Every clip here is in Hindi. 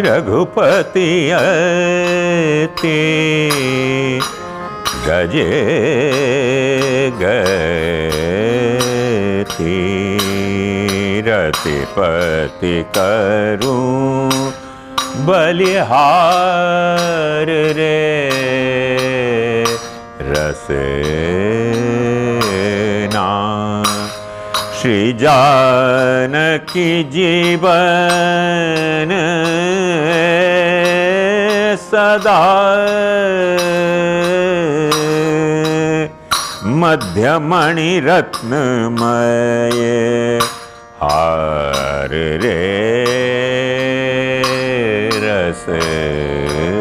रघुपति अति गजे गति रतिपति करूं बलिहार रे रसना श्री जानकी जीवन सदा मध्यमणि रत्नमय हार रे रसना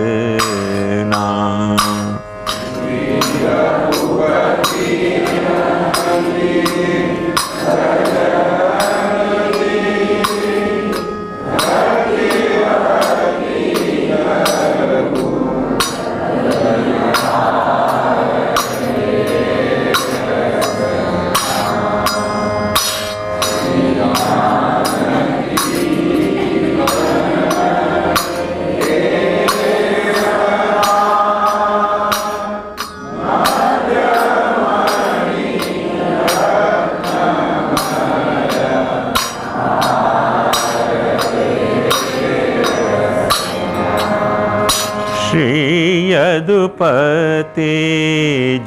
यदुपति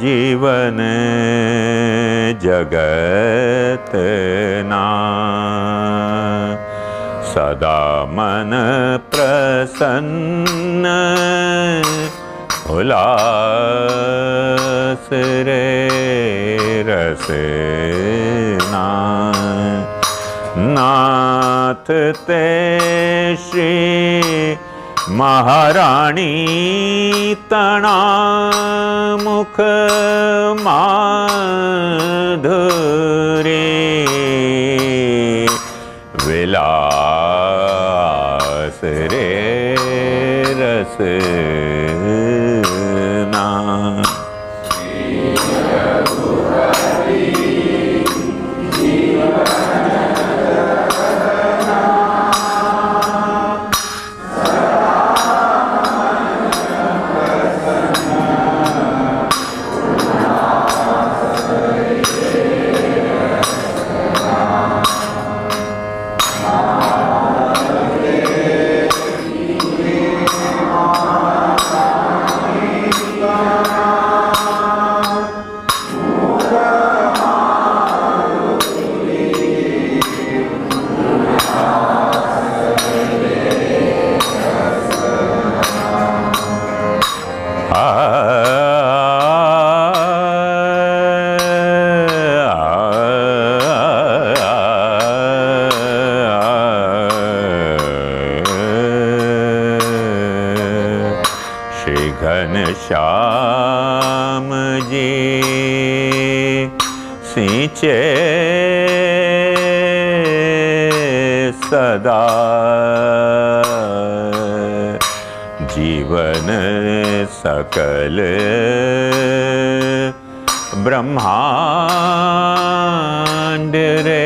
जीवन जगत ना सदा मन प्रसन्न उल्लास रे रसना नाथ ते श्री महारानी तना मुख माधुरी विलास रे रसना श्याम जी सींचे सदा जीवन सकल ब्रह्मांड रे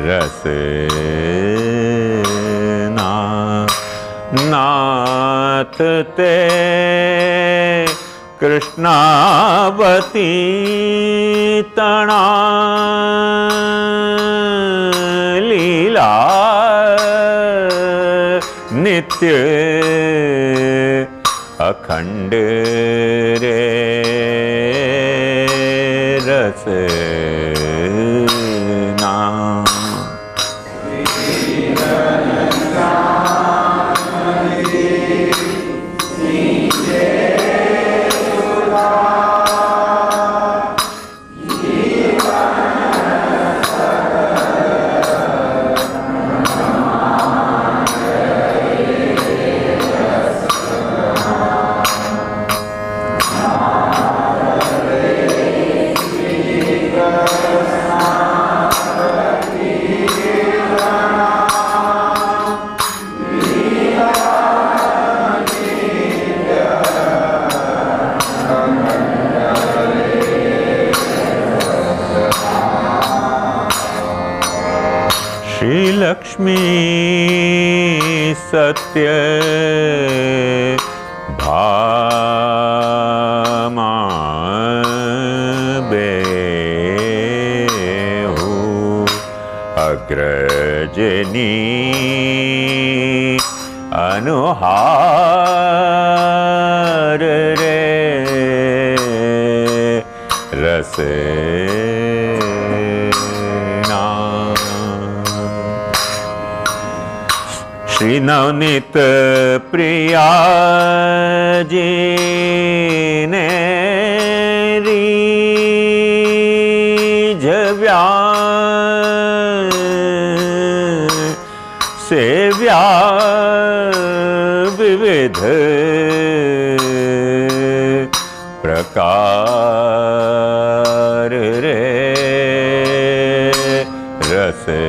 रसना नाथ ते कृष्णावती तना लीला नित्य अखंड रे रसना लक्ष्मी सत्य भामा बेहु अग्रजनी अनुहार रे रसना। श्री नवनीत प्रिया जी ने रीझव्या सेव्या विविध प्रकार रे रसना।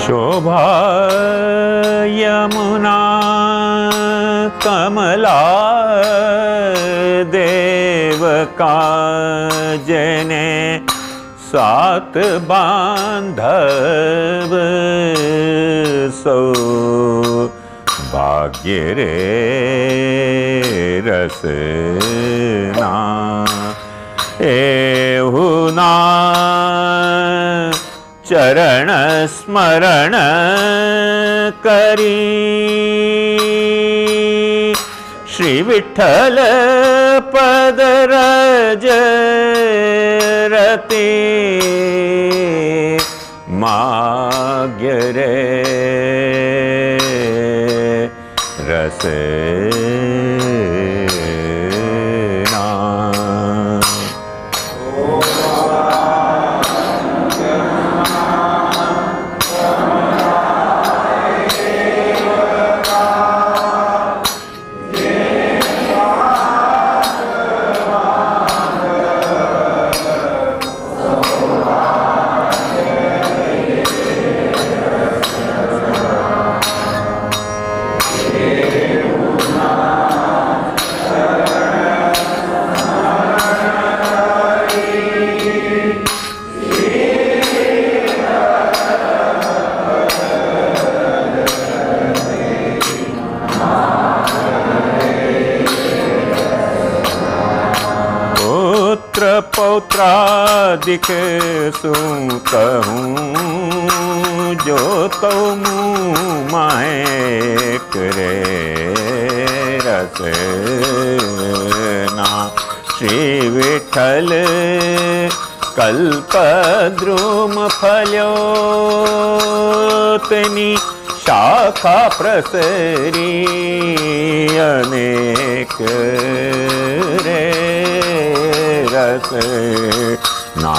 शोभा यमुना कमला देव का जने सात बांधव सो भाग्य रे रसना। एहुना चरण स्मरण करी श्री विठ्ठल पद रज रति माग्य रे रसना। पौत्रादिक सु कहूँ जो तो मुँह माए करे रसना। श्री विठ्ठल कल्प द्रुम फल्यो तनी शाखा प्रसरी अनेक रे रसना।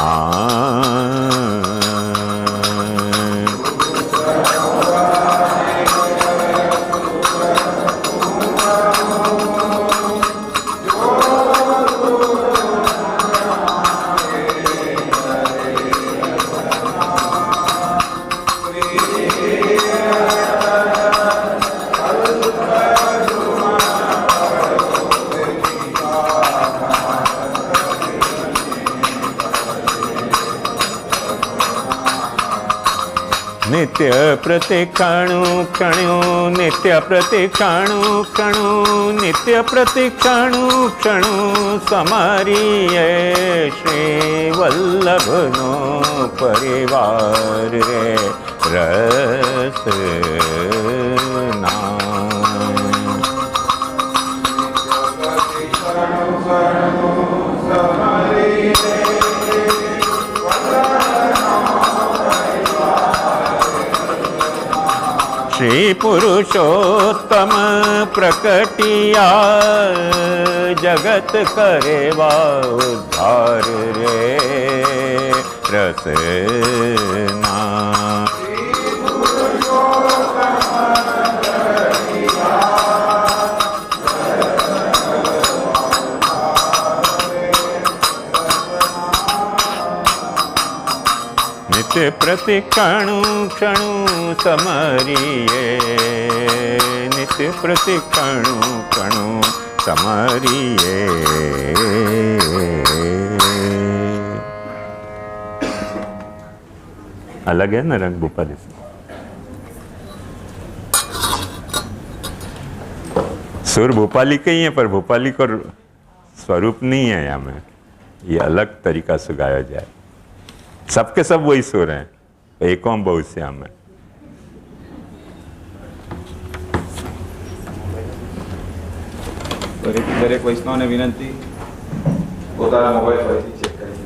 नित्य प्रतिक्षणु क्षणु नित्य प्रतिक्षणु क्षणु नित्य प्रतिक्षणु क्षणु समारिये श्री वल्लभनो परिवार रे रसना। श्री पुरुषोत्तम प्रकटिया जगत करेवा उद्धार रे रसना। नित्य प्रति क्षणु क्षणु समरिये, नित्य प्रति क्षणु क्षणु समरिये। अलग है ना रंग भोपाली से। सुर भोपाली के ही है, पर भोपाली को स्वरूप नहीं है यहाँ में, ये अलग तरीका से गाया जाए। सबके सब वही सुर हैं, एकों बहुश्याम में। દરેક વૈષ્ણવને વિનંતી પોતાના મોબાઈલ ફરીથી ચેક કરી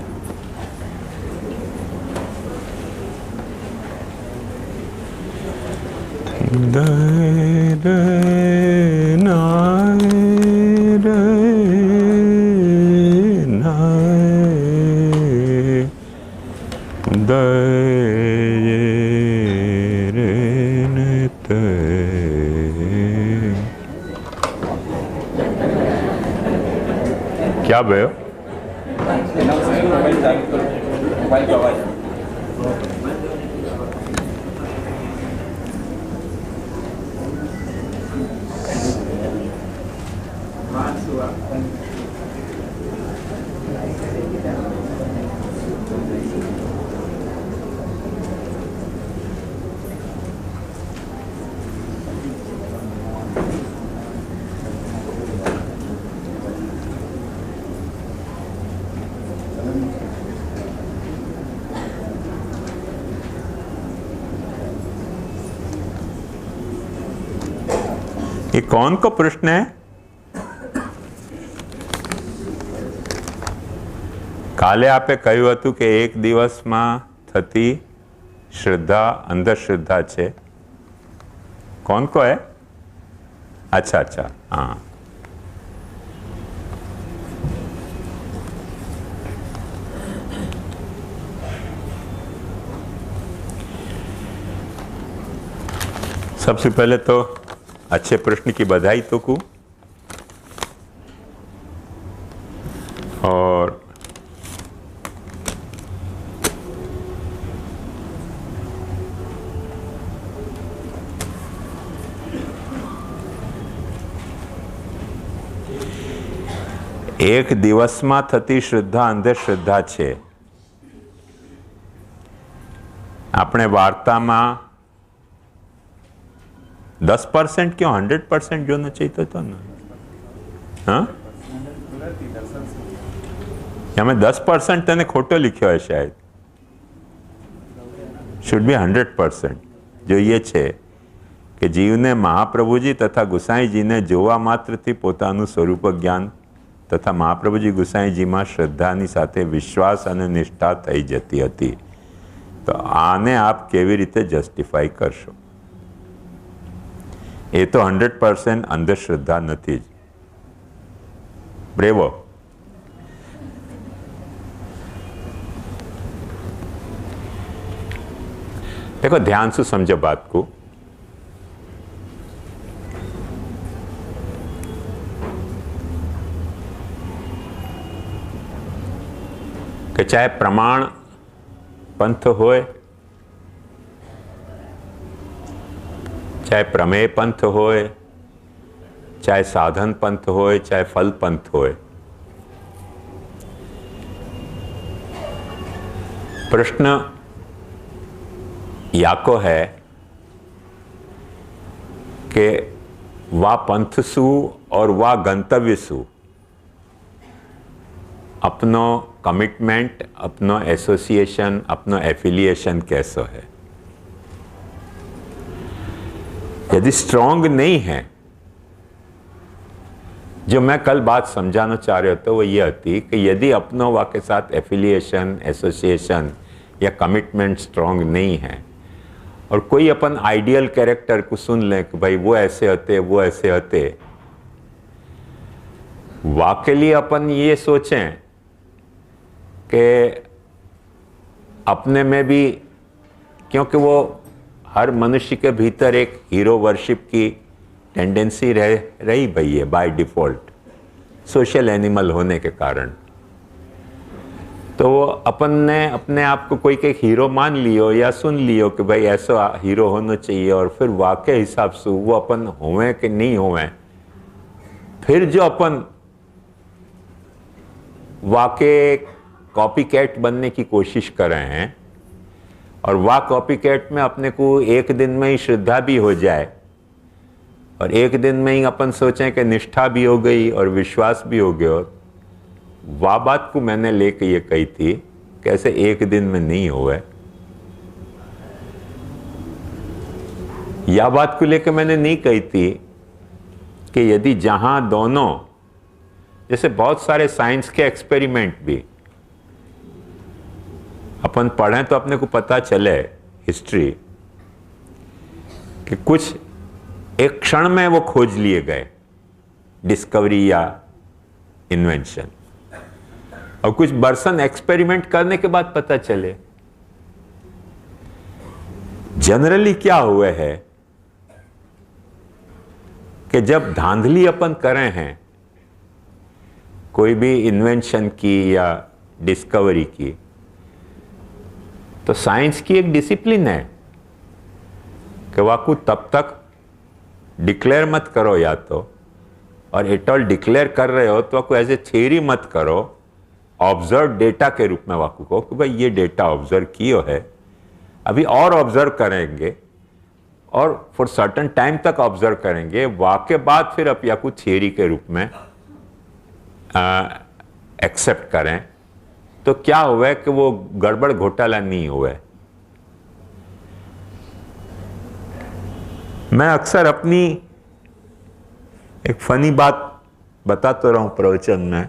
क्या भयो? ये कौन को प्रश्न है? काले आपे કહ્યું હતું કે એક દિવસમાં થતી શ્રદ્ધા અંધશ્રદ્ધા છે। कौन को है? अच्छा अच्छा, हाँ। सबसे पहले तो अच्छे प्रश्न की बधाई तो को, और एक दिवस में थती श्रद्धा अंधश्रद्धा छे। आपणे वार्ता में 10% क्यों 100% जो न चाहिए तो ना, हाँ हमें 10% तने खोटो लिखो है शायद, शुड बी 100%। जो ये छे कि जीव ने महाप्रभुजी तथा गुसाई जी ने जोवा मात्र थी पोतानु स्वरूप ज्ञान तथा महाप्रभुजी गुसाई जी में श्रद्धानी साथे विश्वास अने निष्ठा थई जती हती। तो आने आप केवी रीते जस्टिफाई करशो? ये तो 100% अंधश्रद्धा नहीं। ब्रेवो। देखो ध्यान से समझो बात को। कि चाहे प्रमाण पंथ होए, चाहे प्रमेय पंथ होए, चाहे साधन पंथ होए, चाहे फल पंथ होए, प्रश्न याको है कि वा पंथ सु और वा गंतव्य सु अपनो कमिटमेंट, अपनो एसोसिएशन, अपनो एफिलिएशन कैसो है। यदि स्ट्रॉन्ग नहीं है, जो मैं कल बात समझाना चाह रहा था वो ये थी कि यदि अपनों वा के साथ एफिलिएशन, एसोसिएशन या कमिटमेंट स्ट्रॉन्ग नहीं है और कोई अपन आइडियल कैरेक्टर को सुन लें कि भाई वो ऐसे होते, वो ऐसे होते, वाकई अपन ये सोचें कि अपने में भी, क्योंकि वो हर मनुष्य के भीतर एक हीरो वर्शिप की टेंडेंसी रही भई है बाय डिफॉल्ट, सोशल एनिमल होने के कारण। तो अपन ने अपने आप को कोई एक हीरो मान लियो या सुन लियो कि भाई ऐसा हीरो होना चाहिए, और फिर वाकई हिसाब से वो अपन होवे कि नहीं होवे, फिर जो अपन वाकई कॉपी कैट बनने की कोशिश कर रहे हैं, और वाह कॉपी कैट में अपने को एक दिन में ही श्रद्धा भी हो जाए, और एक दिन में ही अपन सोचें कि निष्ठा भी हो गई और विश्वास भी हो गया, वाह बात को मैंने लेके ये कही थी कैसे एक दिन में नहीं हुआ। यह बात को लेकर मैंने नहीं कही थी कि यदि जहां दोनों, जैसे बहुत सारे साइंस के एक्सपेरिमेंट भी अपन पढ़ें तो अपने को पता चले हिस्ट्री कि कुछ एक क्षण में वो खोज लिए गए डिस्कवरी या इन्वेंशन, और कुछ बरसन एक्सपेरिमेंट करने के बाद पता चले। जनरली क्या हुआ है कि जब धांधली अपन कर रहे हैं कोई भी इन्वेंशन की या डिस्कवरी की, तो साइंस की एक डिसिप्लिन है कि वाकू तब तक डिक्लेयर मत करो, या तो और एट ऑल डिक्लेयर कर रहे हो तो वाकू एज ए थियरी मत करो, ऑब्जर्व डेटा के रूप में वाकू को कि भाई ये डेटा ऑब्जर्व किया है, अभी और ऑब्जर्व करेंगे और फॉर सर्टन टाइम तक ऑब्जर्व करेंगे, वाके बाद फिर अब या कुछ थियरी के रूप में एक्सेप्ट करें, तो क्या हुआ है कि वो गड़बड़ घोटाला नहीं हुआ है। मैं अक्सर अपनी एक फनी बात बताता रहा हूं प्रवचन में।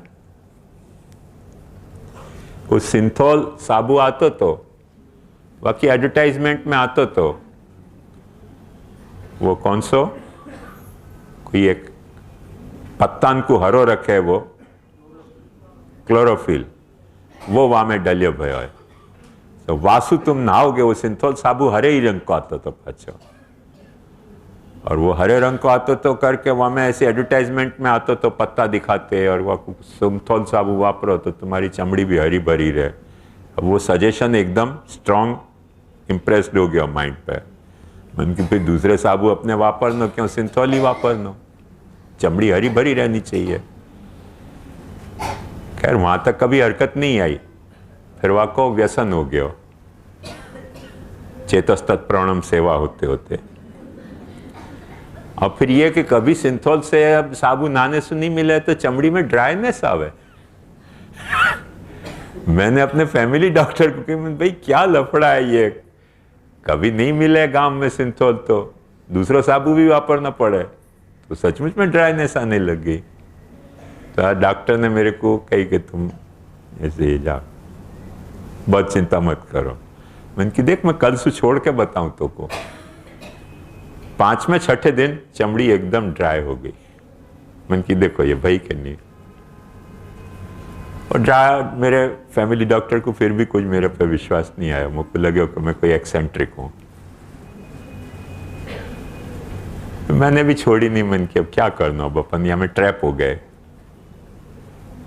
वो सिंथोल साबु आतो तो बाकी एडवर्टाइजमेंट में आतो तो वो कौन सो कोई एक पत्तान को हरो रखे वो क्लोरोफिल, वो वहां में डलियो भयो है। तो वासु तुम नहाओगे, वो सिंथोल साबु हरे ही रंग को आतो तो पाछो, और वो हरे रंग को आतो तो करके वहां में ऐसे एडवर्टाइजमेंट में आतो तो पत्ता दिखाते, और वो सिंथोल साबु वापरो तो तुम्हारी चमड़ी भी हरी भरी रहे। अब वो सजेशन एकदम स्ट्रॉन्ग इम्प्रेस्ड हो गया माइंड पे। मन की फिर दूसरे साबु अपने वापरनो, क्यों सिंथोल ही वापरनो, चमड़ी हरी भरी रहनी चाहिए। खैर वहां तक कभी हरकत नहीं आई, फिर वहां को व्यसन हो गया चेतस्तत् प्रणम सेवा होते होते। और फिर ये कि कभी सिंथोल से अब साबु नहाने से नहीं मिले तो चमड़ी में ड्राइनेस आवे। मैंने अपने फैमिली डॉक्टर को कहा भाई क्या लफड़ा है ये, कभी नहीं मिले गांव में सिंथोल तो दूसरा साबु भी वापरना पड़े, तो सचमुच में ड्राइनेस आने लग गई। तो डॉक्टर ने मेरे को कही कि तुम ऐसे ही जा, बहुत चिंता मत करो। मैंने कि देख मैं कल से छोड़ के बताऊं तो को, 5वें 6ठे दिन चमड़ी एकदम ड्राई हो गई। मैंने कि देखो ये भाई के नहीं, और ड्राई मेरे फैमिली डॉक्टर को फिर भी कुछ मेरे पे विश्वास नहीं आया, मुझको लगे कि मैं कोई एक्सेंट्रिक हूं। तो मैंने भी छोड़ी नहीं, मन की अब क्या करना, अब अपन यहाँ में ट्रैप हो गए,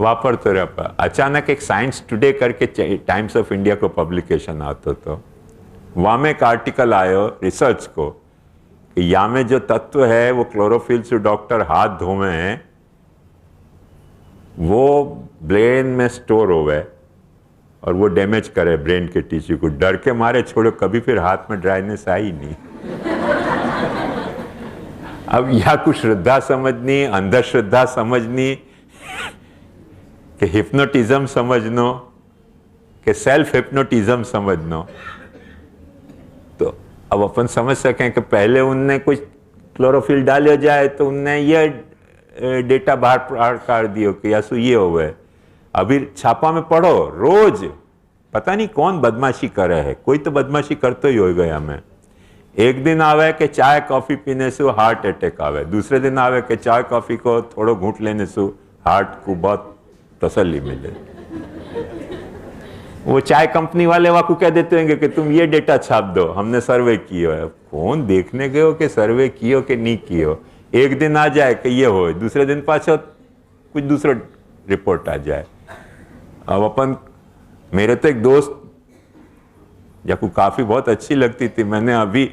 वापर तो रहा। अचानक एक साइंस टुडे करके टाइम्स ऑफ इंडिया को पब्लिकेशन आता, तो वहां में एक आर्टिकल आयो रिसर्च को कि यहाँ में जो तत्व है वो क्लोरोफिल से डॉक्टर हाथ धोवे हैं, वो ब्रेन में स्टोर होवे और वो डैमेज करे ब्रेन के टिश्यू को। डर के मारे छोड़ो, कभी फिर हाथ में ड्राइनेस आई नहीं। अब या कुछ श्रद्धा समझनी, अंधश्रद्धा समझनी, कि हिप्नोटिज्म समझनो, कि सेल्फ हिप्नोटिज्म समझनो, तो अब अपन समझ सकें कि पहले उनने कुछ क्लोरोफिल डालियो जाए तो उनने ये डेटा बाहर कर दियो कि यासु ये हो गए। अभी छापा में पढ़ो रोज, पता नहीं कौन बदमाशी कर रहा है, कोई तो बदमाशी करते ही हो गया। हमें एक दिन आवे कि चाय कॉफी पीने से हार्ट अटैक आवे, दूसरे दिन आवे कि चाय कॉफी को थोड़ो घूंट लेने से हार्ट को बहुत तसल्ली मिले। वो चाय कंपनी वाले वाकू कह देते होंगे कि तुम ये डेटा छाप दो, हमने सर्वे किया है। कौन देखने गए हो कि सर्वे कियो कि नहीं कियो? एक दिन आ जाए कि ये हो, दूसरे दिन पाछो कुछ दूसरा रिपोर्ट आ जाए। अब अपन, मेरे तो एक दोस्त जाकू काफी बहुत अच्छी लगती थी, मैंने अभी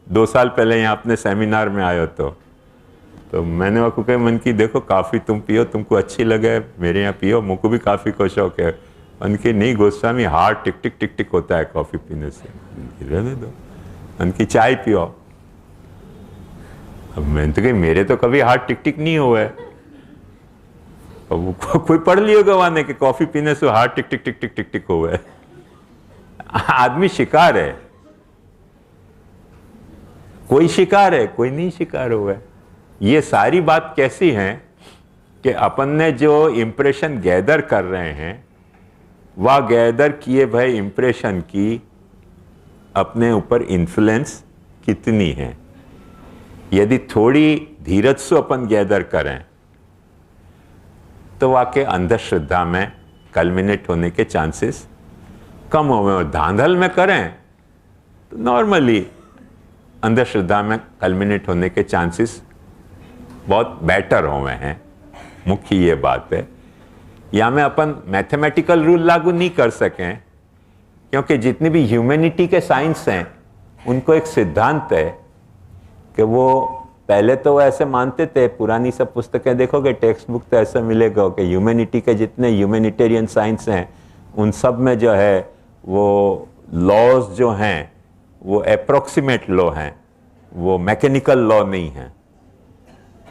2 साल पहले यहाँ अपने सेमिनार में आयो तो मैंने वाकू कहा मन की देखो काफी तुम पियो, तुमको अच्छी लगे मेरे यहाँ पियो, मुझको भी काफी को शौक है। उनकी नहीं गोस्वामी, हार्ट टिक टिक टिक टिक होता है कॉफी पीने से, रहने दो, उनकी चाय पियो। अब मैंने तो कही मेरे तो कभी हार्ट टिक टिक नहीं हुआ है। अब कोई पढ़ लियो गवाने कि कॉफी पीने से हार्ट टिक टिक टिक टिक टिक टिक हुआ है। आदमी शिकार है, कोई शिकार है, कोई नहीं शिकार हुआ है। ये सारी बात कैसी है कि अपन ने जो इंप्रेशन गैदर कर रहे हैं, वह गैदर किए भय इंप्रेशन की अपने ऊपर इन्फ्लुएंस कितनी है। यदि थोड़ी धीरज से अपन गैदर करें तो वाकई अंधश्रद्धा में कल्मिनेट होने के चांसेस कम हो। और धांधल में करें तो नॉर्मली अंधश्रद्धा में कल्मिनेट होने के चांसेस बहुत बेटर हुए हैं। मुख्य ये बात है। या में अपन मैथमेटिकल रूल लागू नहीं कर सकें, क्योंकि जितनी भी ह्यूमैनिटी के साइंस हैं उनको एक सिद्धांत है कि वो पहले तो वो ऐसे मानते थे, पुरानी सब पुस्तकें देखोगे टेक्स्ट बुक तो ऐसा मिलेगा कि ह्यूमैनिटी के जितने ह्यूमैनिटेरियन साइंस हैं उन सब में जो है वो लॉज जो हैं वो अप्रोक्सीमेट लॉ हैं, वो मैकेनिकल लॉ नहीं है।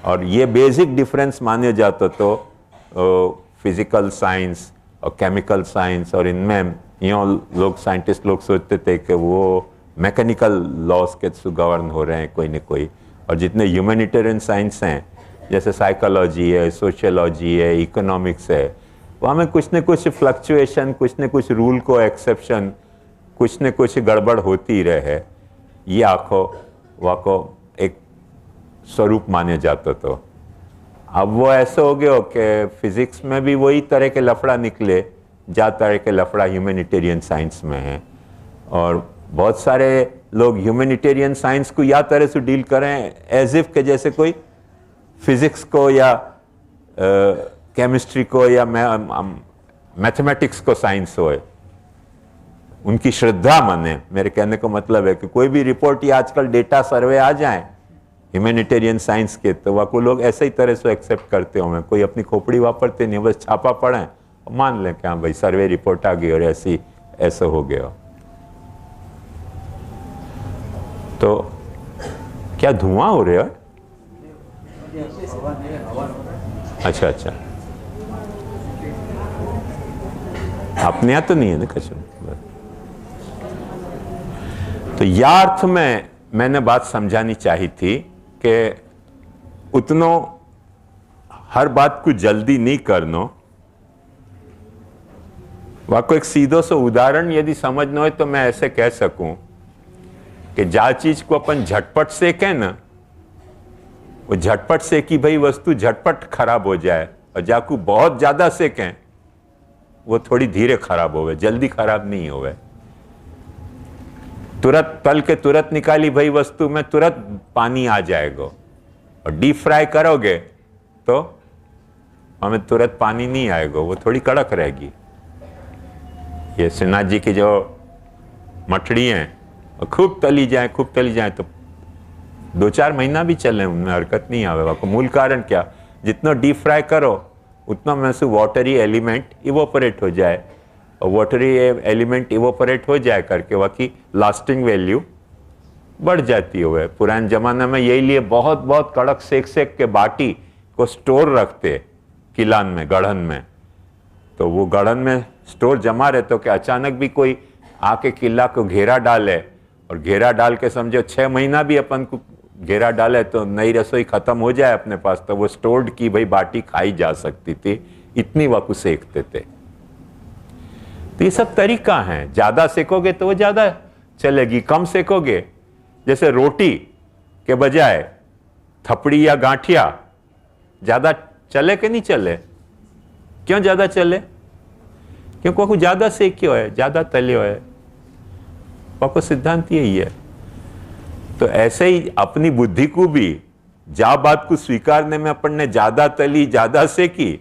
और ये बेसिक डिफरेंस माने जाता तो फिजिकल साइंस और केमिकल साइंस, और इनमें यूँ लोग साइंटिस्ट लोग सोचते थे कि वो मैकेनिकल लॉज के थ्रू गवर्न हो रहे हैं कोई न कोई। और जितने ह्यूमैनिटेरियन साइंस हैं जैसे साइकोलॉजी है, सोशियोलॉजी है, इकोनॉमिक्स है, वहाँ में कुछ न कुछ फ्लक्चुएशन, कुछ न कुछ रूल को एक्सेप्शन, कुछ न कुछ गड़बड़ होती रहे। ये आखो वाको एक स्वरूप माने जाता। तो अब वो ऐसे हो गया कि फिजिक्स में भी वही तरह के लफड़ा निकले जा तरह के लफड़ा ह्यूमैनिटेरियन साइंस में है। और बहुत सारे लोग ह्यूमैनिटेरियन साइंस को या तरह से डील करें एज इफ के जैसे कोई फिजिक्स को या केमिस्ट्री को या मैथमेटिक्स को साइंस हो। उनकी श्रद्धा माने, मेरे कहने का मतलब है कि कोई भी रिपोर्ट या आजकल डेटा सर्वे आ जाए ह्यूमैनिटेरियन साइंस के, तो वह को लोग ऐसे ही तरह से एक्सेप्ट करते होंगे। कोई अपनी खोपड़ी वापरते नहीं, बस छापा पढ़ें और मान लें कि हाँ भाई सर्वे रिपोर्ट आ गई और ऐसा हो गया। तो क्या धुआं हो रहा है? अच्छा अच्छा, अपने यहाँ तो नहीं है ना कचरा। तो या अर्थ में मैंने बात समझानी चाहिए थी कि उतनो हर बात को जल्दी नहीं करनो। वाको एक सीधो सो उदाहरण यदि समझना हो तो मैं ऐसे कह सकूं कि जा चीज को अपन झटपट सेकें ना, वो झटपट सेकी भाई वस्तु झटपट खराब हो जाए, और जाकू बहुत ज्यादा सेकें वो थोड़ी धीरे खराब होवे, जल्दी खराब नहीं होवे। तुरंत तल के तुरंत निकाली भाई वस्तु में तुरंत पानी आ जाएगा, और डीप फ्राई करोगे तो हमें तुरंत पानी नहीं आएगा, वो थोड़ी कड़क रहेगी। ये श्रीनाथ जी की जो मठड़ी हैं खूब तली जाए तो 2-4 महीना भी चले उनमें हरकत नहीं आवे। वाको मूल कारण क्या, जितना डीप फ्राई करो उतना में से वाटरी एलिमेंट इवोपरेट हो जाए, और वाटरी एलिमेंट इवोपरेट हो जाए करके वाकी लास्टिंग वैल्यू बढ़ जाती है। पुराने जमाने में यही लिए बहुत बहुत कड़क सेक के बाटी को स्टोर रखते किलान में, गढ़न में। तो वो गढ़न में स्टोर जमा रहे तो कि अचानक भी कोई आके किला को घेरा डाले, और घेरा डाल के समझो 6 महीना भी अपन को घेरा डाले तो नई रसोई खत्म हो जाए अपने पास, तो वो स्टोर्ड की भाई बाटी खाई जा सकती थी, इतनी वाकू सेकते थे। तो ये सब तरीका है, ज्यादा सेकोगे तो वो ज्यादा चलेगी, कम सेकोगे जैसे रोटी के बजाय थपड़ी या गांठिया ज्यादा चले कि नहीं चले? क्यों ज्यादा चले? क्योंकि वो ज्यादा सेक्यो है, ज्यादा तल्यो है। वो सिद्धांत यही है। तो ऐसे ही अपनी बुद्धि को भी जा बात को स्वीकारने में अपन ने ज्यादा तली, ज्यादा सेकी,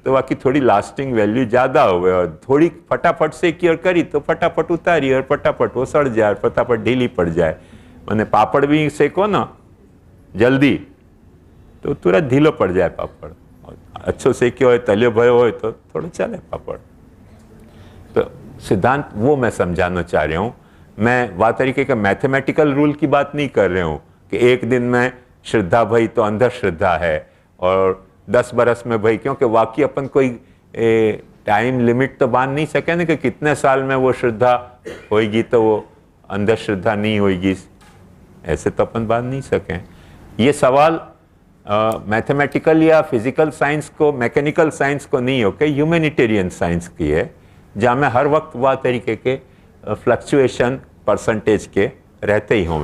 तो बाकी थोड़ी लास्टिंग वैल्यू ज्यादा हो गई, और थोड़ी फटाफट सेकी और करी तो फटाफट उतारी और फटाफट वो सड़ जाए, फटाफट ढीली पड़ जाए। मैंने पापड़ भी सेको ना जल्दी तो तुरंत ढीलो पड़ जाए पापड़, और अच्छो सेक्यो हो, तल्यो भयो हो तो थोड़ा चले पापड़। तो सिद्धांत वो मैं समझाना चाह रहा हूं। मैं वह तरीके का मैथमेटिकल रूल की बात नहीं कर रहा हूं कि एक दिन में श्रद्धा भई तो अंधश्रद्धा है और 10 बरस में भई, क्योंकि वाकई अपन कोई टाइम लिमिट तो बांध नहीं सके ना कि कितने साल में वो श्रद्धा होगी तो वो अंधश्रद्धा नहीं होगी, ऐसे तो अपन बांध नहीं सकें। ये सवाल मैथमेटिकल या फिजिकल साइंस को, मैकेनिकल साइंस को नहीं होके ह्यूमैनिटेरियन साइंस की है, जहाँ में हर वक्त वह तरीके के फ्लक्चुएशन परसेंटेज के रहते ही हों।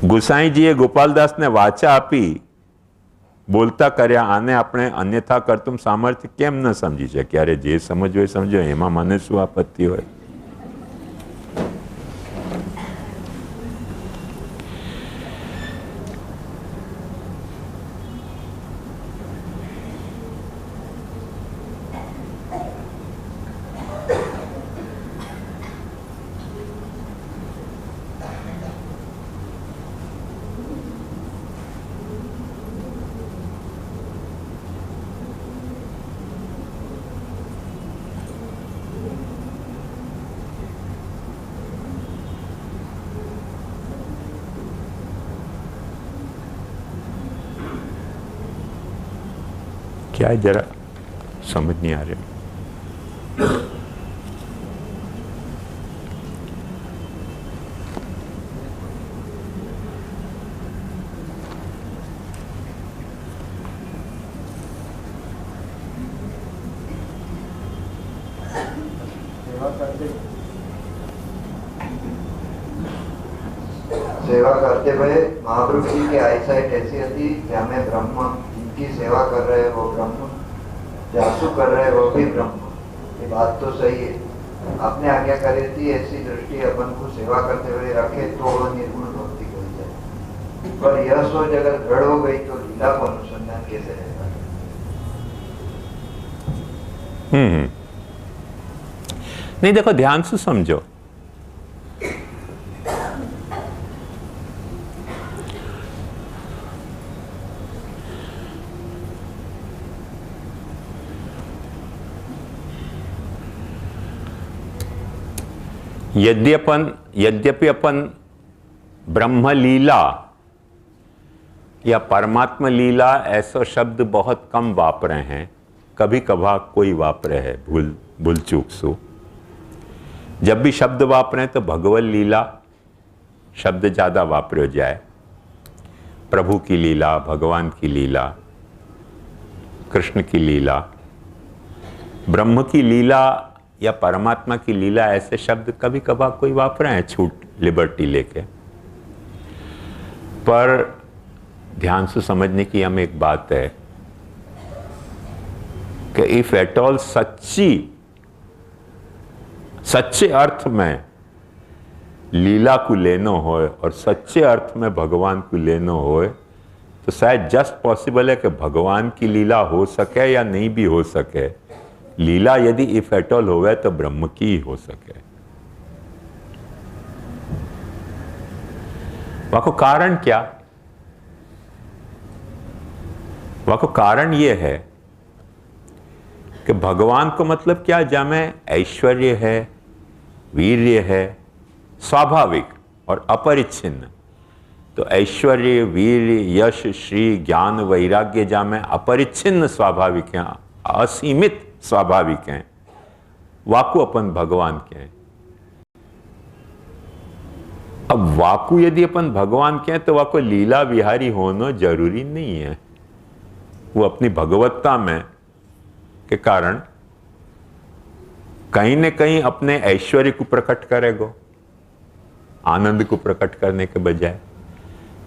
ગુસાઈજીએ ગોપાલદાસને વાચા આપી બોલતા કર્યા, આને આપણે અન્યથા કરતું સામર્થ્ય કેમ ન સમજી શક્યા? અરે જે સમજવો એ સમજો, એમાં મને શું આપત્તિ હોય? क्या है, जरा समझ नहीं आ रही। सेवा करते हुए महाप्रभु जी की आईसाइट ऐसी थी कि हमें ब्रह्म की सेवा कर रहे हैं वो ब्रह्म, जासू कर रहे हैं वो भी ब्रह्म। ये बात तो सही है। आपने आज्ञा करी थी ऐसी दृष्टि अपन को सेवा करते हुए रखे तो वो निर्गुण भक्ति हो जाए, पर यह सोच अगर दृढ़ हो गई तो लीला को अनुसंधान कैसे रहेगा? नहीं, देखो ध्यान से समझो। यद्यपि अपन ब्रह्मलीला या परमात्मा लीला ऐसा शब्द बहुत कम वापरे हैं, कभी कभार कोई वापरे है भूल चूक सो। जब भी शब्द वापरे तो भगवत लीला शब्द ज़्यादा वापरो जाए। प्रभु की लीला, भगवान की लीला, कृष्ण की लीला, ब्रह्म की लीला या परमात्मा की लीला, ऐसे शब्द कभी कभार कोई वापरे हैं छूट, लिबर्टी लेके। पर ध्यान से समझने की हम एक बात है कि इफ एट ऑल सच्चे अर्थ में लीला को लेना हो और सच्चे अर्थ में भगवान को लेना हो, तो शायद जस्ट पॉसिबल है कि भगवान की लीला हो सके या नहीं भी हो सके। लीला यदि इफ एट ऑल होवे तो ब्रह्म की ही हो सके। वह को कारण क्या? वह को कारण यह है कि भगवान को मतलब क्या, जहाँ ऐश्वर्य है, वीर्य है, स्वाभाविक और अपरिच्छिन्न। तो ऐश्वर्य, वीर्य, यश, श्री, ज्ञान, वैराग्य जहाँ अपरिच्छिन्न स्वाभाविक हैं, असीमित स्वाभाविक हैं, वाकु अपन भगवान के हैं। अब वाकु यदि अपन भगवान के हैं तो वाकु लीला विहारी होना जरूरी नहीं है। वो अपनी भगवत्ता में के कारण कहीं न कहीं अपने ऐश्वर्य को प्रकट करेगो, आनंद को प्रकट करने के बजाय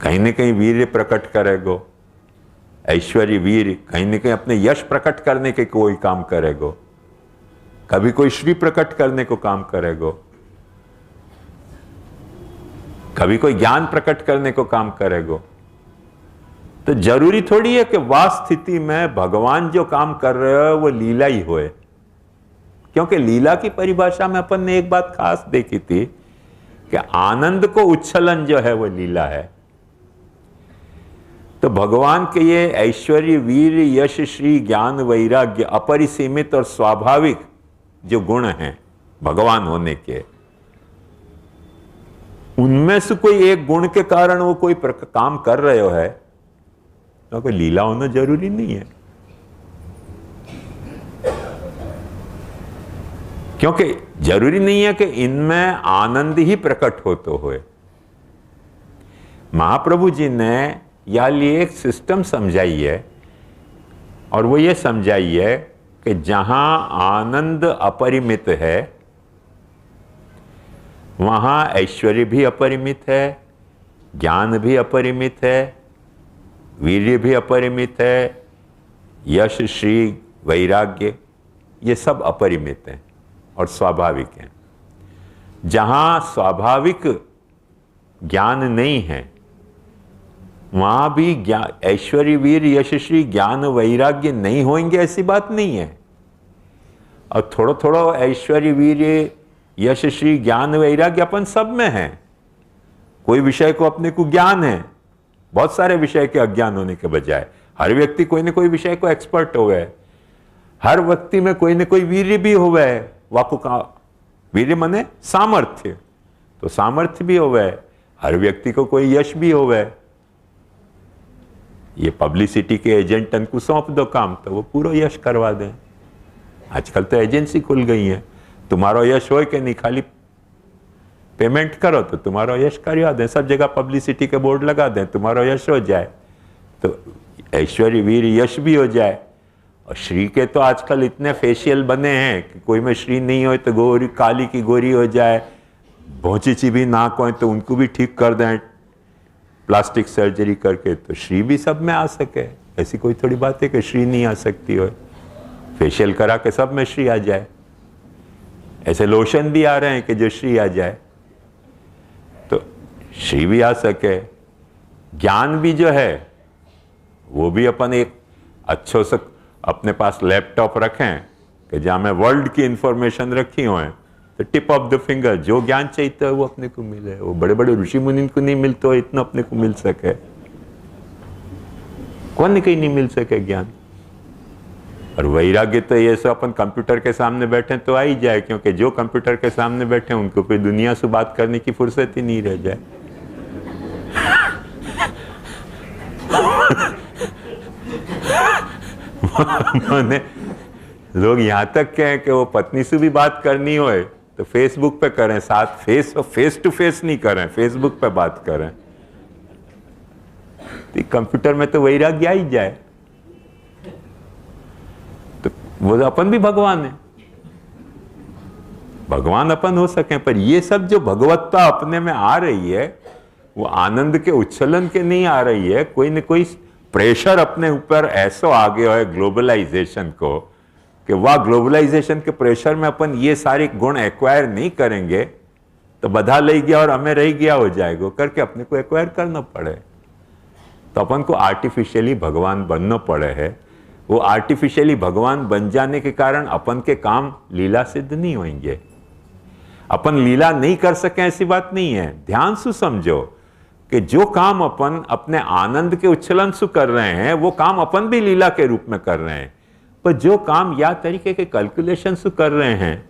कहीं न कहीं वीर्य प्रकट करेगो, ऐश्वर्य वीर कहीं न कहीं अपने यश प्रकट करने के कोई काम करेगो, कभी कोई श्री प्रकट करने को काम करेगो, कभी कोई ज्ञान प्रकट करने को काम करेगो। तो जरूरी थोड़ी है कि वह स्थिति में भगवान जो काम कर रहे हो वो लीला ही होए, क्योंकि लीला की परिभाषा में अपन ने एक बात खास देखी थी कि आनंद को उच्छलन जो है वो लीला है। तो भगवान के ये ऐश्वर्य वीर यश श्री ज्ञान वैराग्य अपरिसीमित और स्वाभाविक जो गुण हैं भगवान होने के, उनमें से कोई एक गुण के कारण वो कोई काम कर रहे हो है तो कोई लीला होना जरूरी नहीं है, क्योंकि जरूरी नहीं है कि इनमें आनंद ही प्रकट हो तो होए। महाप्रभु जी ने या लिए एक सिस्टम समझाई है और वो ये समझाई है कि जहां आनंद अपरिमित है वहां ऐश्वर्य भी अपरिमित है, ज्ञान भी अपरिमित है, वीर्य भी अपरिमित है, यश श्री वैराग्य ये सब अपरिमित हैं और स्वाभाविक हैं। जहां स्वाभाविक ज्ञान नहीं है वहां भी ऐश्वर्य वीर यश श्री ज्ञान वैराग्य नहीं होंगे ऐसी बात नहीं है। और थोड़ा थोड़ा ऐश्वर्य वीर यश श्री ज्ञान वैराग्य अपन सब में है। कोई विषय को अपने को ज्ञान है, बहुत सारे विषय के अज्ञान होने के बजाय हर व्यक्ति कोई ना कोई विषय को एक्सपर्ट हो गए, हर व्यक्ति में कोई ना कोई वीर्य भी हो गए, वाकु का वीर्य माने सामर्थ्य, तो सामर्थ्य भी हो गए, हर व्यक्ति को कोई यश भी हो गए। ये पब्लिसिटी के एजेंटन को सौंप दो काम तो वो पूरा यश करवा दें। आजकल तो एजेंसी खुल गई है, तुम्हारा यश हो कि नहीं खाली पेमेंट करो तो तुम्हारा यश करवा दें, सब जगह पब्लिसिटी के बोर्ड लगा दें, तुम्हारा यश हो जाए तो ऐश्वर्य वीर यश भी हो जाए। और श्री के तो आजकल इतने फेशियल बने हैं कि कोई में श्री नहीं हो तो गोरी काली की गोरी हो जाए, भौची भी नाक हो तो उनको भी ठीक कर दें प्लास्टिक सर्जरी करके, तो श्री भी सब में आ सके। ऐसी कोई थोड़ी बात है कि श्री नहीं आ सकती हो, फेशियल करा के सब में श्री आ जाए। ऐसे लोशन भी आ रहे हैं कि जो श्री आ जाए, तो श्री भी आ सके। ज्ञान भी जो है वो भी अपन एक अच्छो से अपने पास लैपटॉप रखें कि जहाँ में वर्ल्ड की इंफॉर्मेशन रखी हुए तो टिप ऑफ द फिंगर जो ज्ञान चाहिए वो अपने को मिले। वो बड़े बड़े ऋषि मुनि को नहीं मिलते हो इतना अपने को मिल सके, कौन कहीं नहीं मिल सके ज्ञान। और वैराग्य तो ये सब अपन कंप्यूटर के सामने बैठे तो आ ही जाए, क्योंकि जो कंप्यूटर के सामने बैठे उनको कोई दुनिया से बात करने की फुर्सत ही नहीं रह जाए। मैंने लोग यहां तक कहें कि वो पत्नी से भी बात करनी हो तो फेसबुक पे करें, साथ फेस टू फेस नहीं करें, फेसबुक पे बात करें। तो कंप्यूटर में तो वैराग्य आ ही जाए, तो वो अपन भी भगवान है, भगवान अपन हो सके। पर ये सब जो भगवत्ता अपने में आ रही है वो आनंद के उच्छलन के नहीं आ रही है, कोई न कोई प्रेशर अपने ऊपर ऐसा आ गया है ग्लोबलाइजेशन को कि वह ग्लोबलाइजेशन के प्रेशर में अपन ये सारे गुण एक्वायर नहीं करेंगे तो बधा ले गया और हमें रह गया हो जाएगा, करके अपने को एक्वायर करना पड़े। तो अपन को आर्टिफिशियली भगवान बनना पड़े है। वो आर्टिफिशियली भगवान बन जाने के कारण अपन के काम लीला सिद्ध नहीं होंगे। अपन लीला नहीं कर सके ऐसी बात नहीं है। ध्यान से समझो कि जो काम अपन अपने आनंद के उच्छलन से कर रहे हैं वो काम अपन भी लीला के रूप में कर रहे हैं, पर जो काम या तरीके के कैलकुलेशन से कर रहे हैं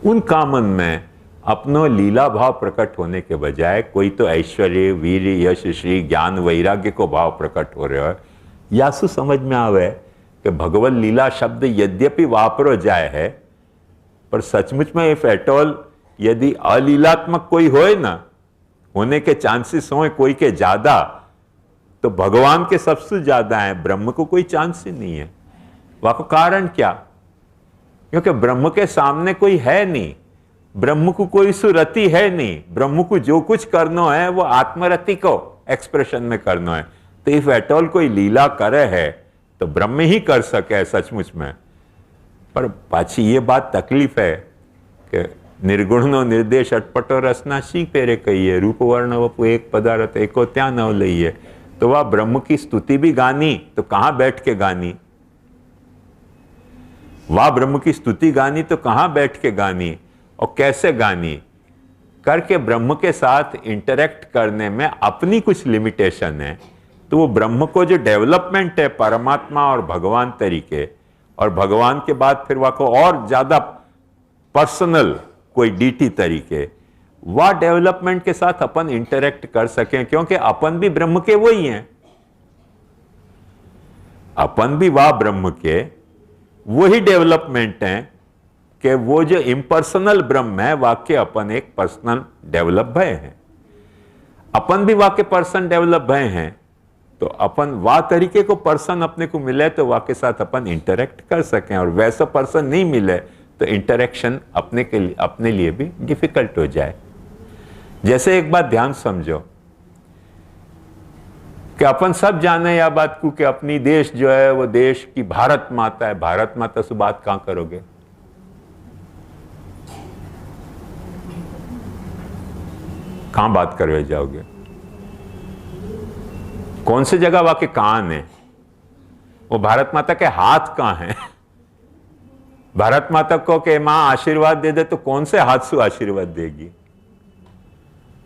उन कामन में अपनो लीला भाव प्रकट होने के बजाय कोई तो ऐश्वर्य वीर यश श्री ज्ञान वैराग्य को भाव प्रकट हो रहा है। या सु समझ में आवे कि भगवत लीला शब्द यद्यपि वापरो जाए है, पर सचमुच में इफ एट ऑल यदि अलीलात्मक कोई होए ना होने के चांसेस हो कोई के ज्यादा, तो भगवान के सबसे ज्यादा है, ब्रह्म को कोई चांस ही नहीं है। वहां को कारण क्या? क्योंकि ब्रह्म के सामने कोई है नहीं, ब्रह्म को कोई सुरति है नहीं, ब्रह्म को जो कुछ करना है वो आत्मरति को एक्सप्रेशन में करना है। तो इफ एट ऑल कोई लीला करे है तो ब्रह्म ही कर सके सचमुच में। पर पाछी ये बात तकलीफ है कि निर्गुणनो निर्देश अटपटो रसना शी पेरे कहिए, रूप वर्ण वपु एक पदार्थ एको त्या न लइए। तो वह ब्रह्म की स्तुति भी गानी तो कहां बैठ के गानी, वह ब्रह्म की स्तुति गानी तो कहां बैठ के गानी और कैसे गानी? करके ब्रह्म के साथ इंटरेक्ट करने में अपनी कुछ लिमिटेशन है। तो वो ब्रह्म को जो डेवलपमेंट है परमात्मा और भगवान तरीके, और भगवान के बाद फिर वह को और ज्यादा पर्सनल कोई डीटी तरीके, वह डेवलपमेंट के साथ अपन इंटरेक्ट कर सकें, क्योंकि अपन भी ब्रह्म के वही हैं, अपन भी वह ब्रह्म के वही डेवलपमेंट हैं कि वो जो इम्पर्सनल ब्रह्म है वाक्य अपन एक पर्सनल डेवलप भय हैं, अपन भी वाक्य पर्सन डेवलप भय हैं। तो अपन वाह तरीके को पर्सन अपने को मिले तो वाह के साथ अपन इंटरेक्ट कर सकें, और वैसा पर्सन नहीं मिले तो इंटरेक्शन अपने लिए भी डिफिकल्ट हो जाए। जैसे एक बात ध्यान समझो कि अपन सब जाने या बात को कि अपनी देश जो है वो देश की भारत माता है, भारत माता से बात कहां करोगे? कहां बात करवे जाओगे? कौन सी जगह वाके कान है? वो भारत माता के हाथ कहां हैं? भारत माता को कि मां आशीर्वाद दे दे तो कौन से हाथ से आशीर्वाद देगी?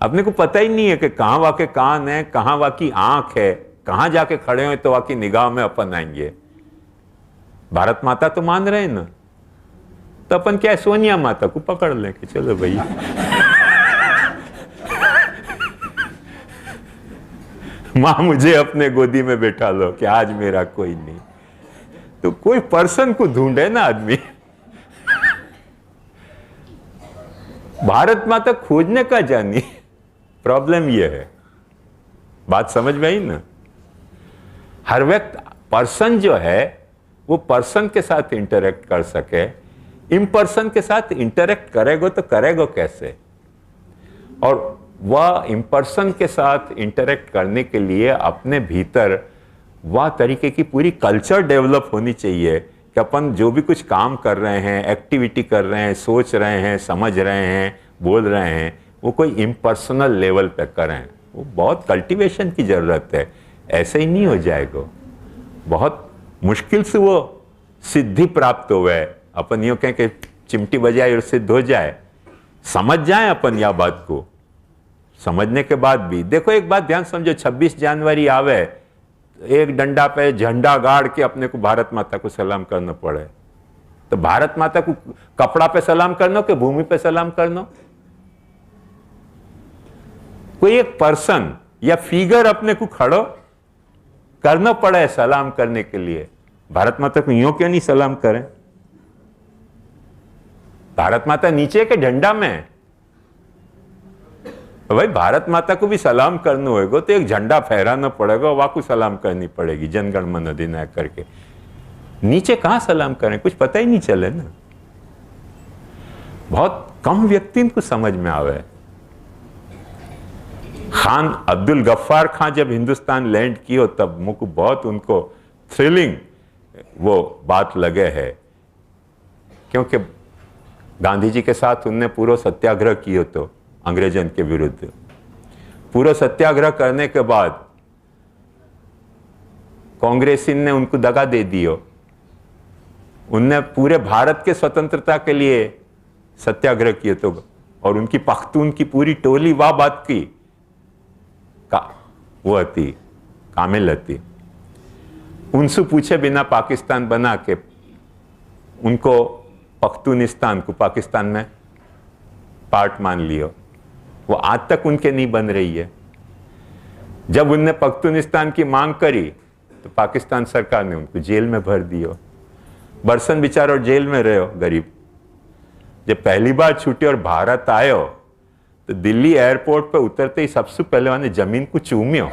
अपने को पता ही नहीं है कि कहां वाके कान है, कहां वाकी आंख है, कहां जाके खड़े हो तो वाकी निगाह में अपन आएंगे। भारत माता तो मान रहे हैं ना, तो अपन क्या सोनिया माता को पकड़ लें कि चलो भाई मां मुझे अपने गोदी में बैठा लो कि आज मेरा कोई नहीं। तो कोई पर्सन को ढूंढे ना आदमी। भारत माता खोजने का जानी, प्रॉब्लम यह है। बात समझ में आई ना? हर वक्त पर्सन जो है वो पर्सन के साथ इंटरेक्ट कर सके, इम्पर्सन के साथ इंटरेक्ट करेगो तो करेगो कैसे? और वह इम्पर्सन के साथ इंटरेक्ट करने के लिए अपने भीतर वह तरीके की पूरी कल्चर डेवलप होनी चाहिए कि अपन जो भी कुछ काम कर रहे हैं, एक्टिविटी कर रहे हैं, सोच रहे हैं, समझ रहे हैं, बोल रहे हैं, वो कोई इम्पर्सनल लेवल पे करें। वो बहुत कल्टीवेशन की जरूरत है, ऐसे ही नहीं हो जाएगा। बहुत मुश्किल से वो सिद्धि प्राप्त हो गए। अपन यूं कहें कि चिमटी बजाए और सिद्ध हो जाए, समझ जाए अपन या बात को। समझने के बाद भी देखो एक बात ध्यान समझो, 26 जनवरी आवे, एक डंडा पे झंडा गाड़ के अपने को भारत माता को सलाम करना पड़े, तो भारत माता को कपड़ा पे सलाम करना कि भूमि पे सलाम करना? कोई एक पर्सन या फिगर अपने को खड़ो करना पड़े सलाम करने के लिए। भारत माता को यूं क्यों नहीं सलाम करें? भारत माता नीचे के झंडा में, भाई भारत माता को भी सलाम करना होगा तो एक झंडा फहराना पड़ेगा, वहां को सलाम करनी पड़ेगी जनगण मन अधिनायक करके। नीचे कहां सलाम करें? कुछ पता ही नहीं चले ना। बहुत कम व्यक्ति को समझ में आवे। खान अब्दुल गफ्फार खान जब हिंदुस्तान लैंड कियो तब मुझको बहुत उनको थ्रिलिंग वो बात लगे है, क्योंकि गांधी जी के साथ उनने पूरा सत्याग्रह किया तो अंग्रेजन के विरुद्ध। पूरा सत्याग्रह करने के बाद कांग्रेसी ने उनको दगा दे दियो। उनने पूरे भारत के स्वतंत्रता के लिए सत्याग्रह किए तो, और उनकी पख्तून की पूरी टोली वाह बात की वो थी कामिल थी। उनसे पूछे बिना पाकिस्तान बना के उनको पख्तूनिस्तान को पाकिस्तान में पार्ट मान लियो। वो आज तक उनके नहीं बन रही है। जब उनने पख्तूनिस्तान की मांग करी तो पाकिस्तान सरकार ने उनको जेल में भर दियो। बरसन बेचारो जेल में रहो गरीब। जब पहली बार छूटे और भारत आयो तो दिल्ली एयरपोर्ट पे उतरते ही सबसे पहले मैंने जमीन को चूमियो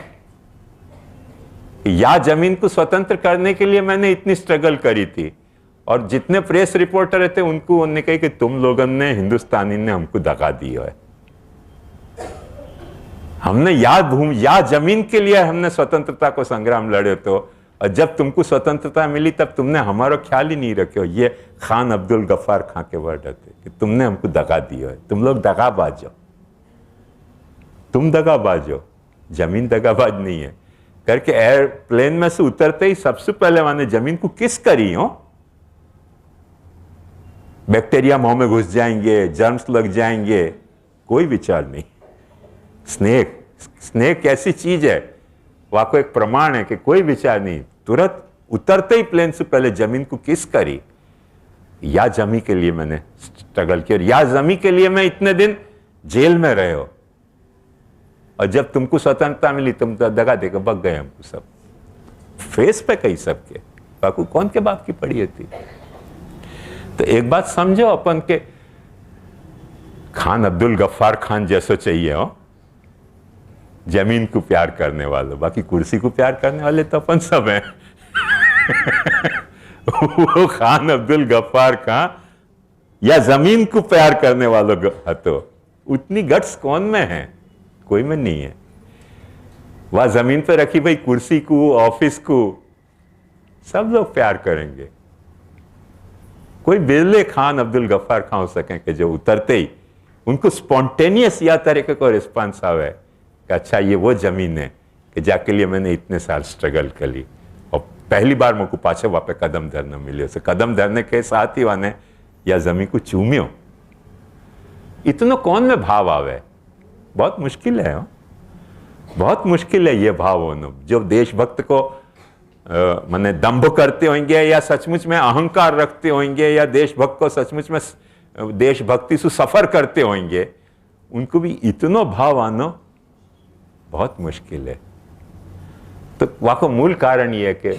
या जमीन को स्वतंत्र करने के लिए मैंने इतनी स्ट्रगल करी थी, और जितने प्रेस रिपोर्टर थे उनको उन्होंने कहा कि तुम लोगों ने, हिंदुस्तानी ने हमको दगा दिया है। हमने या जमीन के लिए हमने स्वतंत्रता को संग्राम लड़े तो, और जब तुमको स्वतंत्रता मिली तब तुमने हमारा ख्याल ही नहीं रखे हो। ये खान अब्दुल गफ्फार खां के वर्ड थे कि तुमने हमको दगा दिया है, तुम लोग दगाबाज हो, तुम दगाबाज हो, जमीन दगाबाज नहीं है करके एयरप्लेन में से उतरते ही सबसे पहले मैंने जमीन को किस करी हो। बैक्टीरिया मुंह में घुस जाएंगे, जर्म्स लग जाएंगे, कोई विचार नहीं। स्नेक ऐसी चीज है, वहां को एक प्रमाण है कि कोई विचार नहीं, तुरंत उतरते ही प्लेन से पहले जमीन को किस करी। या जमी के लिए मैंने स्ट्रगल किया, या जमी के लिए मैं इतने दिन जेल में रहे हो, और जब तुमको स्वतंत्रता मिली तुम दगा देकर भग गए हमको सब। फेस पे कही सबके, बाकू कौन के बाप की पड़ी थी। तो एक बात समझो अपन के, खान अब्दुल गफ्फार खान जैसो चाहिए हो, जमीन को प्यार करने वालों, बाकी कुर्सी को प्यार करने वाले तो अपन सब हैं। वो खान अब्दुल गफ्फार खां या जमीन को प्यार करने वालों तो उतनी गट्स कौन में है, कोई में नहीं है। वह जमीन पर रखी भाई कुर्सी को, ऑफिस को सब लोग प्यार करेंगे। कोई बिरले खान अब्दुल गफ्फार खां हो सके कि जो उतरते ही उनको स्पॉन्टेनियस या तरीके को रिस्पॉन्स आवे कि अच्छा ये वो जमीन है कि जाके लिए मैंने इतने साल स्ट्रगल कर ली, और पहली बार मुझको पाछे वापे कदम धरने मिले। उसे कदम धरने के साथ ही वाने या जमीन को चूम्यो। इतना कौन में भाव आवे, बहुत मुश्किल है, बहुत मुश्किल है ये भाव होना। जो देशभक्त को माने दंभ करते होंगे या सचमुच में अहंकार रखते होंगे या देशभक्त को सचमुच में देशभक्ति से सफर करते होंगे, उनको भी इतना भाव आना बहुत मुश्किल है। तो वहां का मूल कारण यह है कि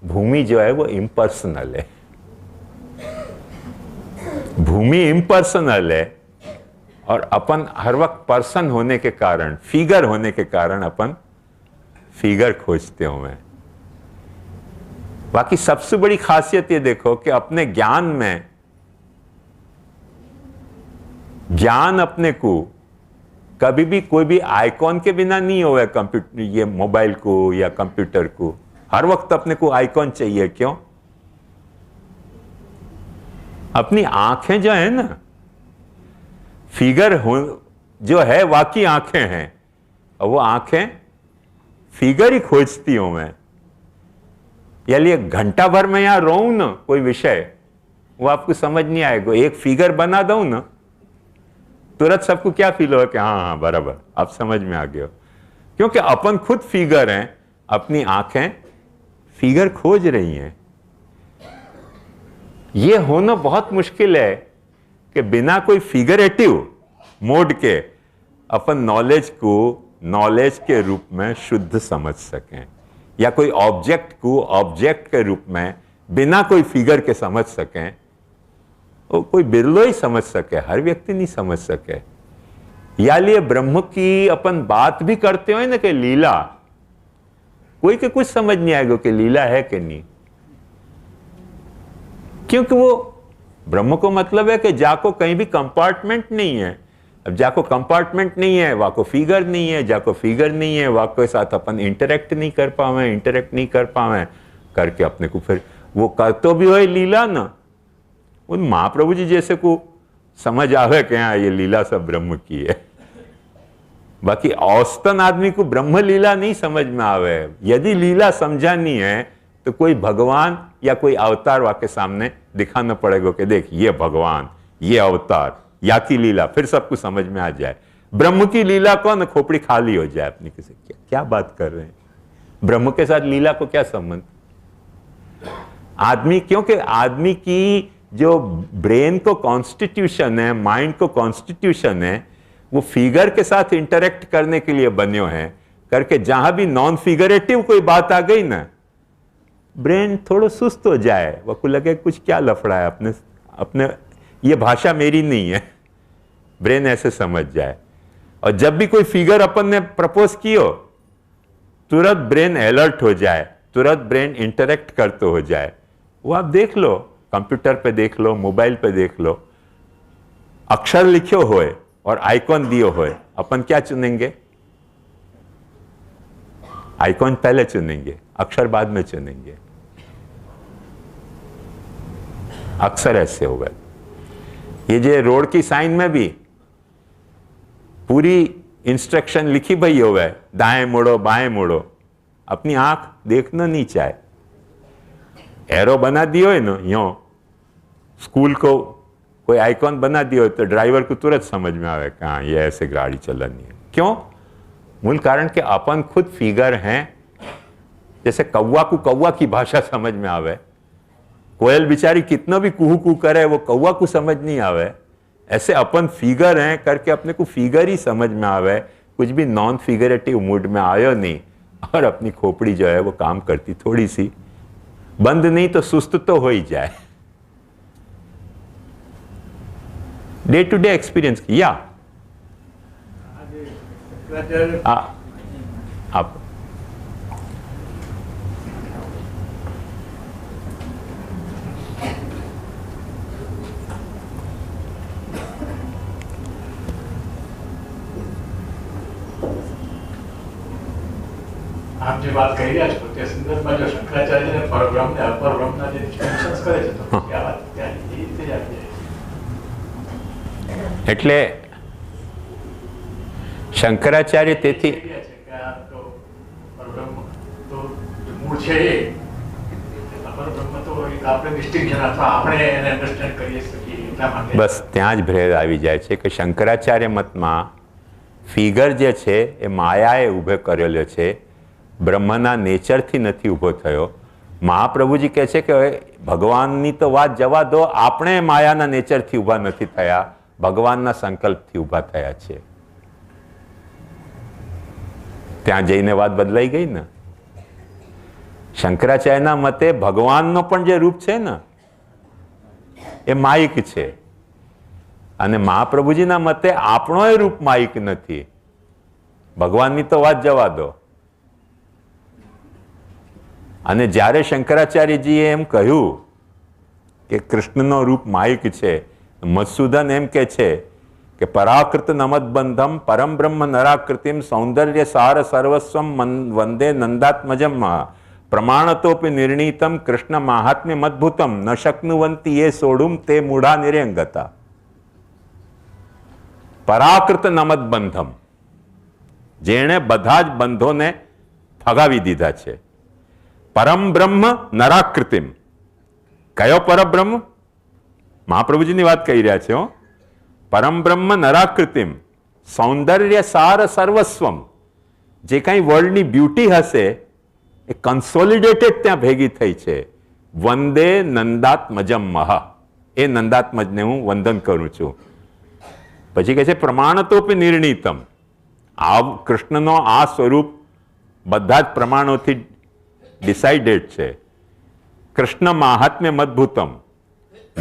भूमि जो है वो इम्पर्सनल है, भूमि इम्पर्सनल है, और अपन हर वक्त पर्सन होने के कारण, फिगर होने के कारण अपन फिगर खोजते हुए। बाकी सबसे बड़ी खासियत ये देखो कि अपने ज्ञान में, ज्ञान अपने को कभी भी कोई भी आइकॉन के बिना नहीं होगा। कंप्यूटर, ये मोबाइल को या कंप्यूटर को हर वक्त अपने को आइकॉन चाहिए। क्यों? अपनी आंखें जो है ना, फिगर जो है वाकई आंखें हैं, और वो आंखें फिगर ही खोजती हूं मैं। यानी घंटा भर में यहां रहूं ना कोई विषय, वो आपको समझ नहीं आएगा। एक फिगर बना दूं ना, तुरंत सबको क्या फील हो कि हाँ बराबर, आप समझ में आ गए हो। क्योंकि अपन खुद फिगर हैं, अपनी आंखें फिगर खोज रही हैं। ये होना बहुत मुश्किल है कि बिना कोई फिगरेटिव मोड के अपन नॉलेज को नॉलेज के रूप में शुद्ध समझ सकें, या कोई ऑब्जेक्ट को ऑब्जेक्ट के रूप में बिना कोई फिगर के समझ सकें। वो कोई बिरलो ही समझ सके, हर व्यक्ति नहीं समझ सके। या लिए ब्रह्म की अपन बात भी करते हो ना कि लीला, कोई के कुछ समझ नहीं आएगा कि लीला है कि नहीं। क्योंकि वो ब्रह्म को मतलब है कि जाको कहीं भी कंपार्टमेंट नहीं है। अब जाको कंपार्टमेंट नहीं है, वहां को फिगर नहीं है, जाको फिगर नहीं है, वहां के साथ अपन इंटरेक्ट नहीं कर पावे, करके अपने को फिर वो कर तो भी हो लीला ना। उन महाप्रभु जी जैसे को समझ आवे कि हाँ ये लीला सब ब्रह्म की है। बाकी औसतन आदमी को ब्रह्म लीला नहीं समझ में आवे। यदि लीला समझानी है तो कोई भगवान या कोई अवतार वाके सामने दिखाना पड़ेगा कि देख ये भगवान, ये अवतार, या की लीला, फिर सबको समझ में आ जाए। ब्रह्म की लीला को न खोपड़ी खाली हो जाए अपनी किसी। क्या बात कर रहे हैं, ब्रह्म के साथ लीला को क्या संबंध? आदमी, क्योंकि आदमी की जो ब्रेन को कॉन्स्टिट्यूशन है, माइंड को कॉन्स्टिट्यूशन है, वो फिगर के साथ इंटरेक्ट करने के लिए बने हैं। करके जहां भी नॉन फिगरेटिव कोई बात आ गई ना, ब्रेन थोड़ा सुस्त हो जाए, वो को लगे कुछ क्या लफड़ा है अपने ये भाषा मेरी नहीं है, ब्रेन ऐसे समझ जाए। और जब भी कोई फिगर अपन ने प्रपोज कियो तुरंत ब्रेन अलर्ट हो जाए, तुरंत ब्रेन इंटरेक्ट करते हो जाए, वो आप देख लो, कंप्यूटर पे देख लो, मोबाइल पे देख लो, अक्षर लिखो होए और आइकॉन दियो होए, अपन क्या चुनेंगे? आइकॉन पहले चुनेंगे, अक्षर बाद में चुनेंगे। अक्सर ऐसे हो गए। ये जो रोड की साइन में भी पूरी इंस्ट्रक्शन लिखी भई हो गए, दाएं मुड़ो बाएं मुड़ो, अपनी आंख देखना नहीं चाहे, एरो बना दियो है ना, यो स्कूल को कोई आइकॉन बना दियो तो ड्राइवर को तुरंत समझ में आवे कि हाँ ये ऐसे गाड़ी चलानी है। क्यों? मूल कारण कि अपन खुद फिगर हैं। जैसे कौवा को कौवा की भाषा समझ में आवे, कोयल बिचारी कितना भी कुहू कुहू करे वो कौवा को समझ नहीं आवे, ऐसे अपन फिगर हैं करके अपने को फिगर ही समझ में आवे, कुछ भी नॉन फिगरेटिव मूड में आयो नहीं, और अपनी खोपड़ी जो है वो काम करती थोड़ी सी, बंद नहीं तो सुस्त तो हो ही जाए। डे टू डे एक्सपीरियंस किया आप આપ જે વાત કરી રહ્યા છો તે સંદર્ભમાં જો શંકરાચાર્યને પરબ્રહ્મ ને અપરબ્રહ્મના જે ડિસ્ટિંક્શન્સ કરે છે તો આ વાત ત્યાં એ રીતે જ આવી જાય. એટલે શંકરાચાર્ય તેથી છે કે આ તો પરબ્રહ્મ તો મૂળ છે એ અપરબ્રહ્મ તો એક આપણે ડિસ્ટિંક્શન અથવા આપણે એને અન્ડરસ્ટેન્ડ કરી શકીએ એટલા માટે બસ ત્યાં જ ભેદ આવી જાય છે કે શંકરાચાર્ય મતમાં ફિગર જે છે એ માયાએ ઊભો કરેલો છે, બ્રહ્મના નેચરથી નથી ઊભો થયો. મહાપ્રભુજી કહે છે કે ભગવાનની તો વાત જવા દો, આપણે માયાના નેચરથી ઊભા નથી થયા, ભગવાનના સંકલ્પથી ઊભા થયા છે. ત્યાં જઈને વાત બદલાઈ ગઈ ને. શંકરાચાર્યના મતે ભગવાનનો પણ જે રૂપ છે ને એ માયિક છે, અને મહાપ્રભુજીના મતે આપણો એ રૂપ માયિક નથી. ભગવાનની તો વાત જવા દો. અને જ્યારે શંકરાચાર્યજીએ એમ કહ્યું કે કૃષ્ણનો રૂપ માયિક છે, મધુસૂદન એમ કે છે કે પરાકૃત નમદબંધમ પરમ બ્રહ્મ નરાકૃતિમ સૌંદર્ય સાર સર્વસ્વમ વંદે નંદાત્મજમ પ્રમાણતોપી નિર્ણિતમ કૃષ્ણ મહાત્મ્ય મદભુતમ ન શક્નુવંતી એ સોડુમ તે મૂઢા નિરંગતા. પરાકૃત નમદબંધમ, જેણે બધા જ બંધોને ફગાવી દીધા છે. પરમ બ્રહ્મ નરાકૃતિમ, કયો પરબ્રહ્મ? મહાપ્રભુજીની વાત કહી રહ્યા છે. પરમ બ્રહ્મ નરાકૃતિમ સૌંદર્ય સાર સર્વસ્વમ, જે કંઈ વર્લ્ડની બ્યુટી હશે એ કન્સોલિડેટેડ ત્યાં ભેગી થઈ છે. વંદે નંદાત્મજમ મહ, એ નંદાત્મજને હું વંદન કરું છું. પછી કહે છે પ્રમાણતોપી નિર્ણિતમ, આ કૃષ્ણનો આ સ્વરૂપ બધા જ પ્રમાણોથી ડિસાઇડેડ છે. કૃષ્ણ મહાત્મ્ય મદભુતમ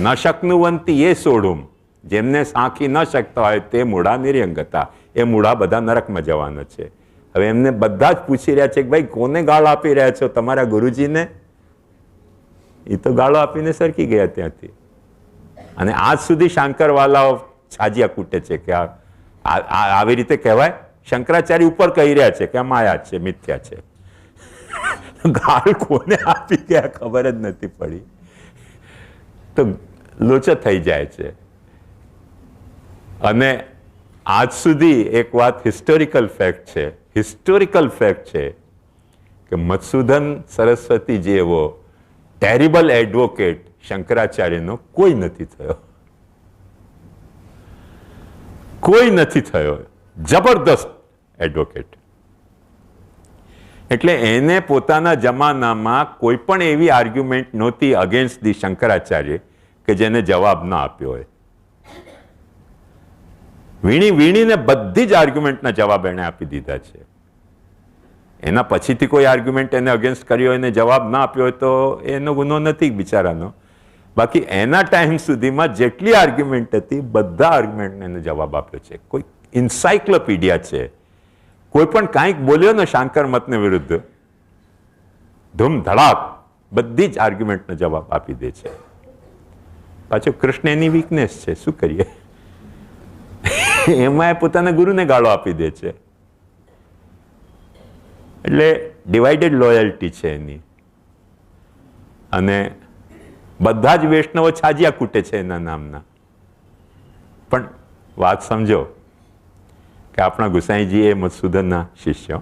ન શકનુવંતી એ સોડુમ, જેમને સાંખી ન શકતા હોય તે મૂઢા નિરંગતા, એ મૂઢા બધા નરકમાં જવાનો છે. હવે એમને બધા જ પૂછી રહ્યા છે કે ભાઈ કોને ગાળો આપી રહ્યા છો? તમારા ગુરુજીને? એ તો ગાળો આપીને સરકી ગયા ત્યાંથી. અને આજ સુધી શાંકરવાલાઓ છાજિયા કૂટે છે કે આવી રીતે કહેવાય. શંકરાચાર્ય ઉપર કહી રહ્યા છે કે આ માયા છે, મિથ્યા છે. ગાળ કોને આપી ગયા ખબર જ નથી પડી, તો લોચો થઈ જાય છે. અને આજ સુધી એક વાત હિસ્ટોરિકલ ફેક્ટ છે, હિસ્ટોરિકલ ફેક્ટ છે કે મધુસૂદન સરસ્વતી જેવો ટેરિબલ એડવોકેટ શંકરાચાર્યનો કોઈ નથી થયો, કોઈ નથી થયો. જબરદસ્ત એડવોકેટ. એટલે એને પોતાના જમાનામાં કોઈ પણ એવી આર્ગ્યુમેન્ટ નહોતી અગેન્સ્ટ ધી શંકરાચાર્ય કે જેને જવાબ ના આપ્યો હોય. વીણીને બધી જ આર્ગ્યુમેન્ટના જવાબ એને આપી દીધા છે. એના પછીથી કોઈ આર્ગ્યુમેન્ટ એને અગેન્સ્ટ કર્યો, એને જવાબ ના આપ્યો હોય તો એનો ગુનો નથી બિચારાનો. બાકી એના ટાઈમ સુધીમાં જેટલી આર્ગ્યુમેન્ટ હતી બધા આર્ગ્યુમેન્ટને એને જવાબ આપ્યો છે. કોઈ ઇન્સાઇક્લોપીડિયા છે. કોઈ પણ કાંઈક બોલ્યો ને શાંકર મતને વિરુદ્ધ, ધૂમ ધડાક બધી જ આર્ગ્યુમેન્ટનો જવાબ આપી દે છે. પાછો કૃષ્ણ એની વીકનેસ છે, શું કરીએ? એમાં પોતાના ગુરુને ગાળો આપી દે છે. એટલે ડિવાઇડેડ લોયલ્ટી છે એની. અને બધા જ વૈષ્ણવો છાજિયા કૂટે છે એના નામના. પણ વાત સમજો કે આપણા ગુસાઈજી એ મધુસૂદનના શિષ્ય,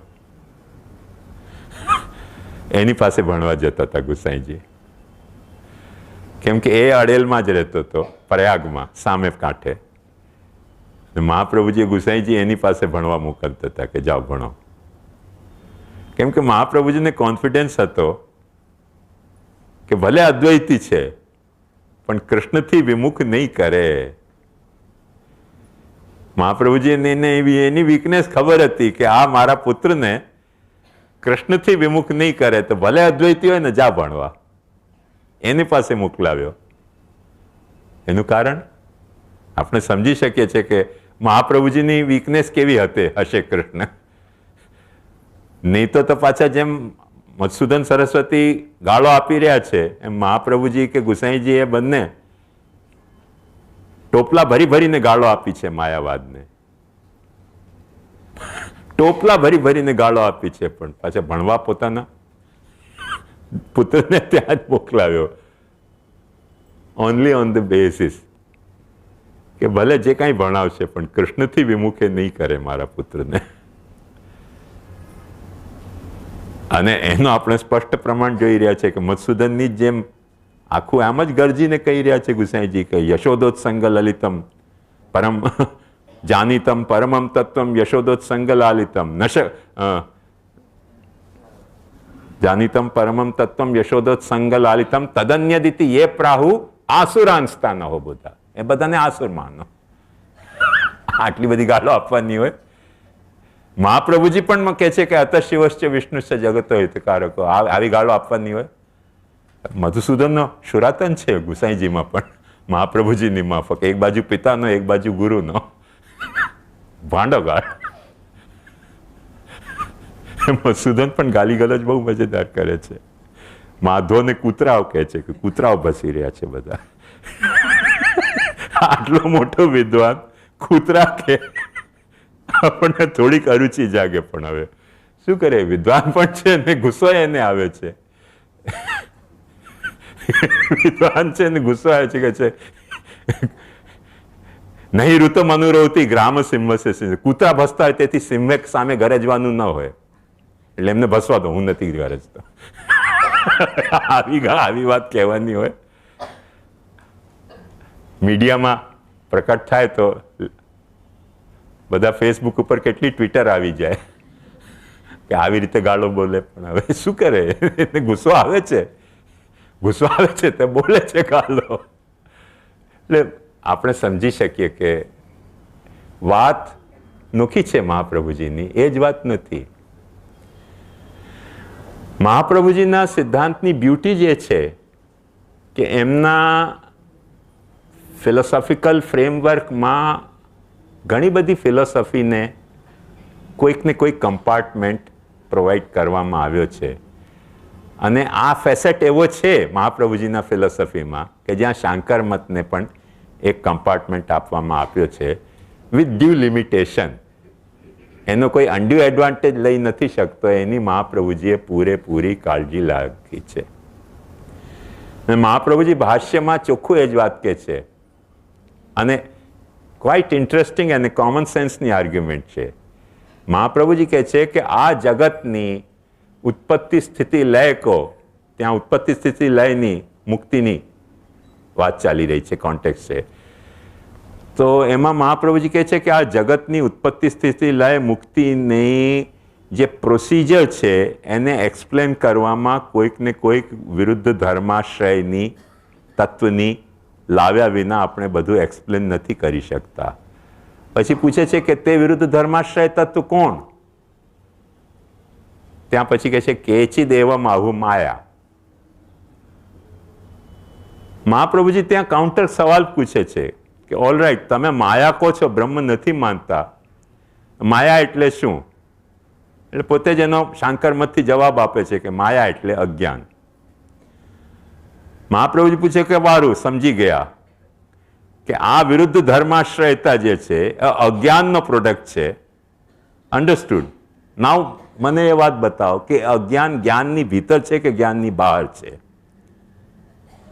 એની પાસે ભણવા જતા હતા ગુસાઈજી. કેમ કે એ અડેલમાં જ રહેતો હતો, પ્રયાગમાં સામે કાંઠે. મહાપ્રભુજી ગુસાઈજી એની પાસે ભણવા મોકલતા હતા કે જાઓ ભણો. કેમ કે મહાપ્રભુજીને કોન્ફિડન્સ હતો કે ભલે અદ્વૈતી છે પણ કૃષ્ણથી વિમુખ નહીં કરે. મહાપ્રભુજીને એની વીકનેસ ખબર હતી કે આ મારા પુત્રને કૃષ્ણથી વિમુખ નહીં કરે તો ભલે અદ્વૈતી હોય ને જા ભણવા. એની પાસે મોકલાવ્યો. એનું કારણ આપણે સમજી શકીએ છીએ કે મહાપ્રભુજીની વીકનેસ કેવી હશે કૃષ્ણ. નહીં તો પાછા જેમ મધુસૂદન સરસ્વતી ગાળો આપી રહ્યા છે એમ મહાપ્રભુજી કે ગુસાઈજી એ બંને ટોપલા ભરી ભરીને ગાળો આપી છે માયાવાદને. ટોપલા ભરી ભરીને ગાળો આપી છે, પણ પાછા ભણવા પોતાના પુત્રને ત્યાં જ મોકલાવ્યો. ઓનલી ઓન ધ બેસિસ કે ભલે જે કાંઈ ભણાવશે પણ કૃષ્ણથી વિમુખે નહીં કરે મારા પુત્રને. અને એનો આપણે સ્પષ્ટ પ્રમાણ જોઈ રહ્યા છે કે મધુસૂદનની જેમ આખું આમ જ ગરજીને કહી રહ્યા છે ગુસાઈજી કે યશોદોત્સંગ લલિતમ પરમ જાનિતમ પરમમ તત્વમ યશોદોત્સંગ લાલિતમ જાનિતમ પરમમ તત્વમ યશોદોત્સંગ લાલિતમ તદન્યદિતિ યે પ્રાહુ આસુરાંસ્તા ન હો. બધા એ બધાને આસુર માનો. આટલી બધી ગાળો આપવાની હોય. મહાપ્રભુજી પણ કહે છે કે અતશિવશ્ચ વિષ્ણુશ્ચ જગતો હિતકારકો. આવી ગાળો આપવાની હોય. મધુસૂદનનો શુરાતન છે ગુસાઈજીમાં પણ, મહાપ્રભુજીની માફક. એક બાજુ પિતાનો, એક બાજુ ગુરુનો ભાંડો ગાળ. મધુસૂદન પણ ગાલી ગલોચ બહુ મજેદાર કરે છે. માધવને કૂતરાઓ કહે છે કે કૂતરાઓ ભસી રહ્યા છે બધા. આટલો મોટો વિદ્વાન કૂતરા કે આપણને થોડીક અરુચિ જાગે. પણ હવે શું કરે, વિદ્વાન પણ છે ને ગુસ્સો એને આવે છે. વિદ્વાન છે ને ગુસ્સો આવે છે કે છે નહીં ઋતુ મનુરોવતી ગ્રામ સિંહસે. કૂતરા ભસતા હોય તેથી સિંહ સામે ગરજવાનું ન હોય એટલે એમને ભસવા દો, હું નથી ગરજતો. આવી વાત કહેવાની હોય. મીડિયામાં પ્રકટ થાય તો બધા ફેસબુક ઉપર કેટલી ટ્વિટર આવી જાય કે આવી રીતે ગાળો બોલે. પણ હવે શું કરે, એને ગુસ્સો આવે છે તો બોલે છે ગાળો. એટલે આપણે સમજી શકીએ કે વાત નોખી છે મહાપ્રભુજીની, એ જ વાત નથી. મહાપ્રભુજીના સિદ્ધાંતની બ્યુટી જે છે કે એમના ફિલોસોફિકલ ફ્રેમવર્કમાં ઘણી બધી ફિલોસોફીને કોઈક ને કોઈક કમ્પાર્ટમેન્ટ પ્રોવાઈડ કરવામાં આવ્યો છે. અને આ ફેસેટ એવો છે મહાપ્રભુજીના ફિલોસોફીમાં કે જ્યાં શાંકર મતને પણ એક કમ્પાર્ટમેન્ટ આપવામાં આપ્યો છે વિથ ડ્યુ લિમિટેશન. એનો કોઈ અનડ્યુ એડવાન્ટેજ લઈ નથી શકતો, એની મહાપ્રભુજીએ પૂરેપૂરી કાળજી રાખી છે. અને મહાપ્રભુજી ભાષ્યમાં ચોખ્ખું એ જ વાત કહે છે. અને ક્વાઇટ ઇન્ટરેસ્ટિંગ અને કોમન સેન્સની આર્ગ્યુમેન્ટ છે. મહાપ્રભુજી કહે છે કે આ જગતની ઉત્પત્તિ સ્થિતિ લય કો, ત્યાં ઉત્પત્તિ સ્થિતિ લયની મુક્તિની વાત ચાલી રહી છે, કોન્ટેક્સ્ટ છે. તો એમાં મહાપ્રભુજી કહે છે કે આ જગતની ઉત્પત્તિ સ્થિતિ લય મુક્તિની જે પ્રોસિજર છે એને એક્સપ્લેન કરવામાં કોઈક ને કોઈક વિરુદ્ધ ધર્માશ્રયની તત્વની લાવ્યા વિના આપણે બધું એક્સપ્લેન નથી કરી શકતા. પછી પૂછે છે કે તે વિરુદ્ધ ધર્માશ્રય તત્વ કોણ? ત્યાં પછી કહે છે કેચિદ એવમ આહુ માયા. મહાપ્રભુજી ત્યાં કાઉન્ટર સવાલ પૂછે છે કે ઓલ રાઈટ, તમે માયા કહો છો, બ્રહ્મ નથી માનતા, માયા એટલે શું? એટલે પોતે જ એનો શાંકરમતથી જવાબ આપે છે કે માયા એટલે અજ્ઞાન. મહાપ્રભુજી પૂછે કે વારું, સમજી ગયા કે આ વિરુદ્ધ ધર્માશ્રયતા જે છે અજ્ઞાનનો પ્રોડક્ટ છે. અન્ડરસ્ટુડ. નાઉ મને એ વાત બતાવો કે અજ્ઞાન જ્ઞાનની ભીતર છે કે જ્ઞાનની બહાર છે?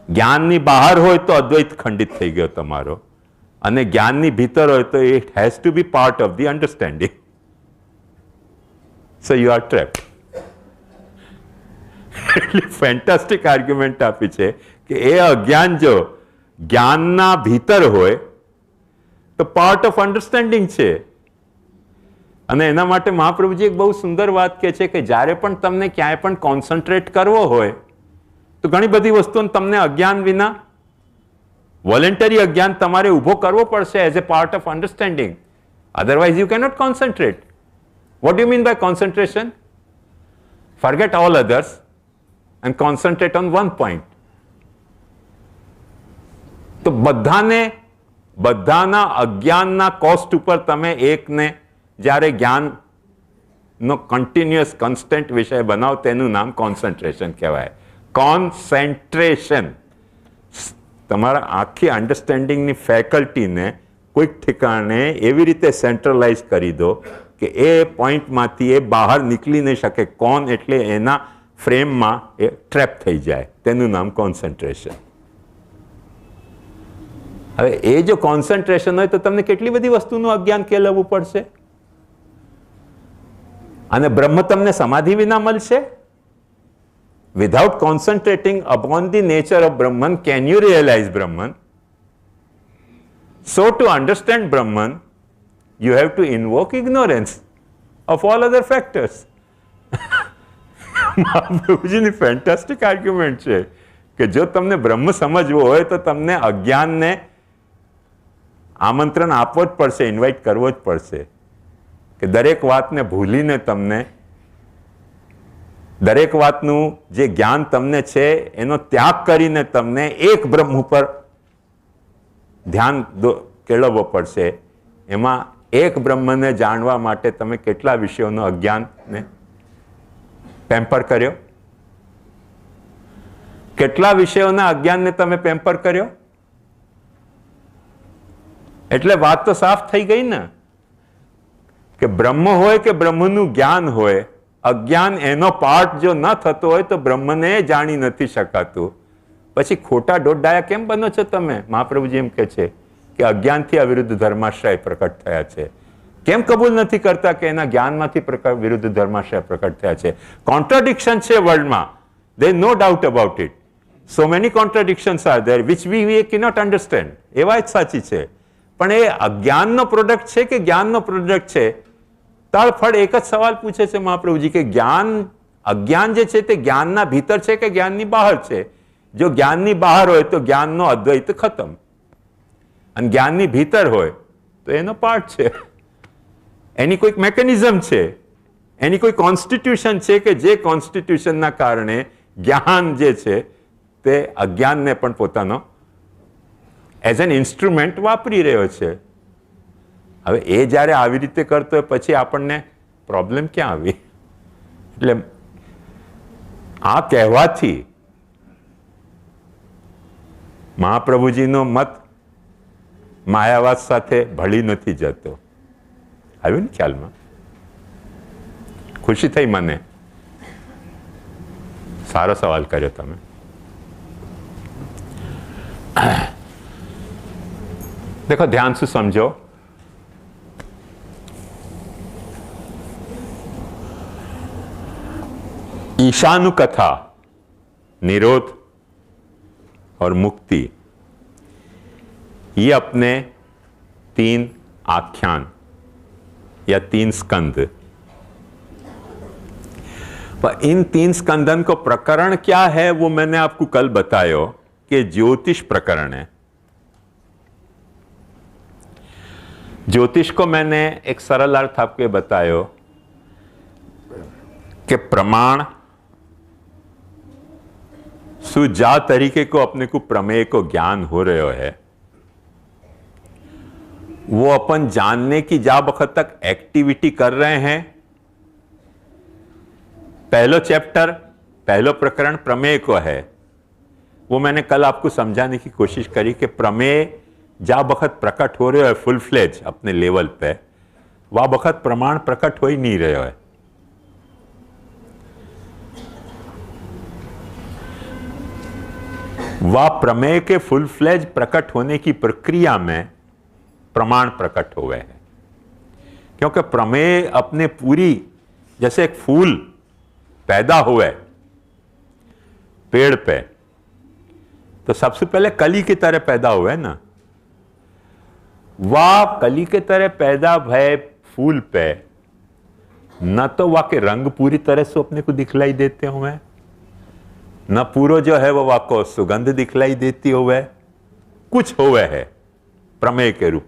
જ્ઞાનની બહાર હોય તો અદ્વૈત ખંડિત થઈ ગયો તમારો, અને જ્ઞાનની ભીતર હોય તો it has to be part of the understanding. So you are trapped. એટલી ફેન્ટાસ્ટિક આર્ગ્યુમેન્ટ આપી છે કે એ અજ્ઞાન જો જ્ઞાનના ભીતર હોય તો પાર્ટ ઓફ અન્ડરસ્ટેન્ડિંગ છે. અને એના માટે મહાપ્રભુજી એક બહુ સુંદર વાત કહે છે કે જ્યારે પણ તમને ક્યાંય પણ કોન્સન્ટ્રેટ કરવો હોય તો ઘણી બધી વસ્તુઓ તમને અજ્ઞાન વિના વોલેન્ટરી અજ્ઞાન તમારે ઊભો કરવો પડશે as a part of understanding. Otherwise you cannot concentrate. What do you mean by concentration? Forget all others and concentrate on one point. તો બધાના અજ્ઞાનના કોસ્ટ ઉપર તમે એકને જ્યારે જ્ઞાનનો કન્ટિન્યુઅસ કન્સ્ટન્ટ વિષય બનાવો તેનું નામ કોન્સન્ટ્રેશન કહેવાય. કોન્સન્ટ્રેશન. તમારા આખી અન્ડરસ્ટેન્ડિંગની ફેકલ્ટીને કોઈક ઠેકાણે એવી રીતે સેન્ટ્રલાઇઝ કરી દો કે એ પોઈન્ટમાંથી એ બહાર નીકળી નહીં શકે. કોન એટલે એના ફ્રેમમાં એ ટ્રેપ થઈ જાય, તેનું નામ કોન્સન્ટ્રેશન. હવે એ જો કોન્સન્ટ્રેશન હોય તો તમને કેટલી બધી વસ્તુનું અજ્ઞાન કેળવવું પડશે. અને બ્રહ્મ તમને સમાધિ વિના મળશે? Without concentrating upon the nature of Brahman can you realise Brahman? So to understand Brahman you have to invoke ignorance of all other factors. મહાપ્રભુજીની ફેન્ટાસ્ટિક આર્ગ્યુમેન્ટ છે કે જો તમને બ્રહ્મ સમજવો હોય તો તમને અજ્ઞાનને આમંત્રણ આપવો જ પડશે, ઇન્વાઇટ કરવો જ પડશે. કે દરેક વાતને ભૂલીને તમને દરેક વાતનું જે જ્ઞાન તમને છે એનો ત્યાગ કરીને તમને એક બ્રહ્મ ઉપર ધ્યાન કેળવવો પડશે. એમાં એક બ્રહ્મને જાણવા માટે તમે કેટલા વિષયોનો અજ્ઞાનને પેમ્પર કર્યો? કેટલા વિષયોના અજ્ઞાનને તમે પેમ્પર કર્યો? એટલે વાત તો સાફ થઈ ગઈ ને કે બ્રહ્મ હોય કે બ્રહ્મનું જ્ઞાન હોય, અજ્ઞાન એનો પાર્ટ જો ન થતો હોય તો બ્રહ્મને જાણી નથી શકાતું. પછી ખોટા દોડડાયા કેમ બનો છો તમે? મહાપ્રભુજી એમ કહે છે કે અજ્ઞાનથી અવિરુદ્ધ ધર્માશ્રય પ્રકટ થયા છે. કેમ કબૂલ નથી કરતા કે એના જ્ઞાનમાંથી વિરુદ્ધ ધર્માશ્રય પ્રકટ થયા છે? કોન્ટ્રાડિક્શન છે વર્લ્ડમાં, there is no doubt about it. So many contradictions are there which we cannot understand. એ વાત સાચી છે, પણ એ અજ્ઞાનનો પ્રોડક્ટ છે કે જ્ઞાનનો પ્રોડક્ટ છે? તાળફળ એક જ સવાલ પૂછે છે મહાપ્રભુજી કે અજ્ઞાન જે છે તે જ્ઞાનના ભીતર છે કે જ્ઞાનની બહાર છે? જો જ્ઞાનની બહાર હોય તો જ્ઞાનનો અદ્વૈત ખતમ, અને જ્ઞાનની ભીતર હોય તો એનો પાર્ટ છે. એની કોઈક મેકેનિઝમ છે, એની કોઈ કોન્સ્ટિટ્યુશન છે કે જે કોન્સ્ટિટ્યુશનના કારણે જ્ઞાન જે છે તે અજ્ઞાનને પણ પોતાનો એઝ એન ઇન્સ્ટ્રુમેન્ટ વાપરી રહ્યો છે. હવે એ જ્યારે આવી રીતે કરતો હોય પછી આપણને પ્રોબ્લેમ ક્યાં આવી? એટલે આ કહેવાથી મહાપ્રભુજીનો મત માયાવાદ સાથે ભળી નથી જતો. આવ્યું ને ખ્યાલમાં? ખુશી થઈ મને. સારો સવાલ કર્યો તમે. દેખો, ધ્યાન શું સમજો. ईशानु कथा, निरोध और मुक्ति, ये अपने 3 आख्यान या 3 स्कंद, इन 3 स्कंदन को प्रकरण क्या है वो मैंने आपको कल बताया कि ज्योतिष प्रकरण है. ज्योतिष को मैंने एक सरल अर्थ आपको ये बताया कि प्रमाण जा तरीके को अपने को प्रमेय को ज्ञान हो रहे है, वो अपन जानने की जा वक्त तक एक्टिविटी कर रहे हैं पहलो चैप्टर, पहलो प्रकरण प्रमेय को है। वो मैंने कल आपको समझाने की कोशिश करी कि प्रमेय जा बखत प्रकट हो रहे हो फुल फ्लेज अपने लेवल पे, वह बखत प्रमाण प्रकट हो ही नहीं रहे है। वह प्रमेय के फुल फ्लेज प्रकट होने की प्रक्रिया में प्रमाण प्रकट हो गए हैं, क्योंकि प्रमेय अपने पूरी, जैसे एक फूल पैदा हुए पेड़ पे, तो सबसे पहले कली की तरह पैदा हुए ना, वह कली के तरह पैदा भय फूल पे न तो वह के रंग पूरी तरह से अपने को दिखलाई देते हुए, न पूरा जो है वो वह को सुगंध दिखलाई देती हुए, कुछ हुए है प्रमेय के रूप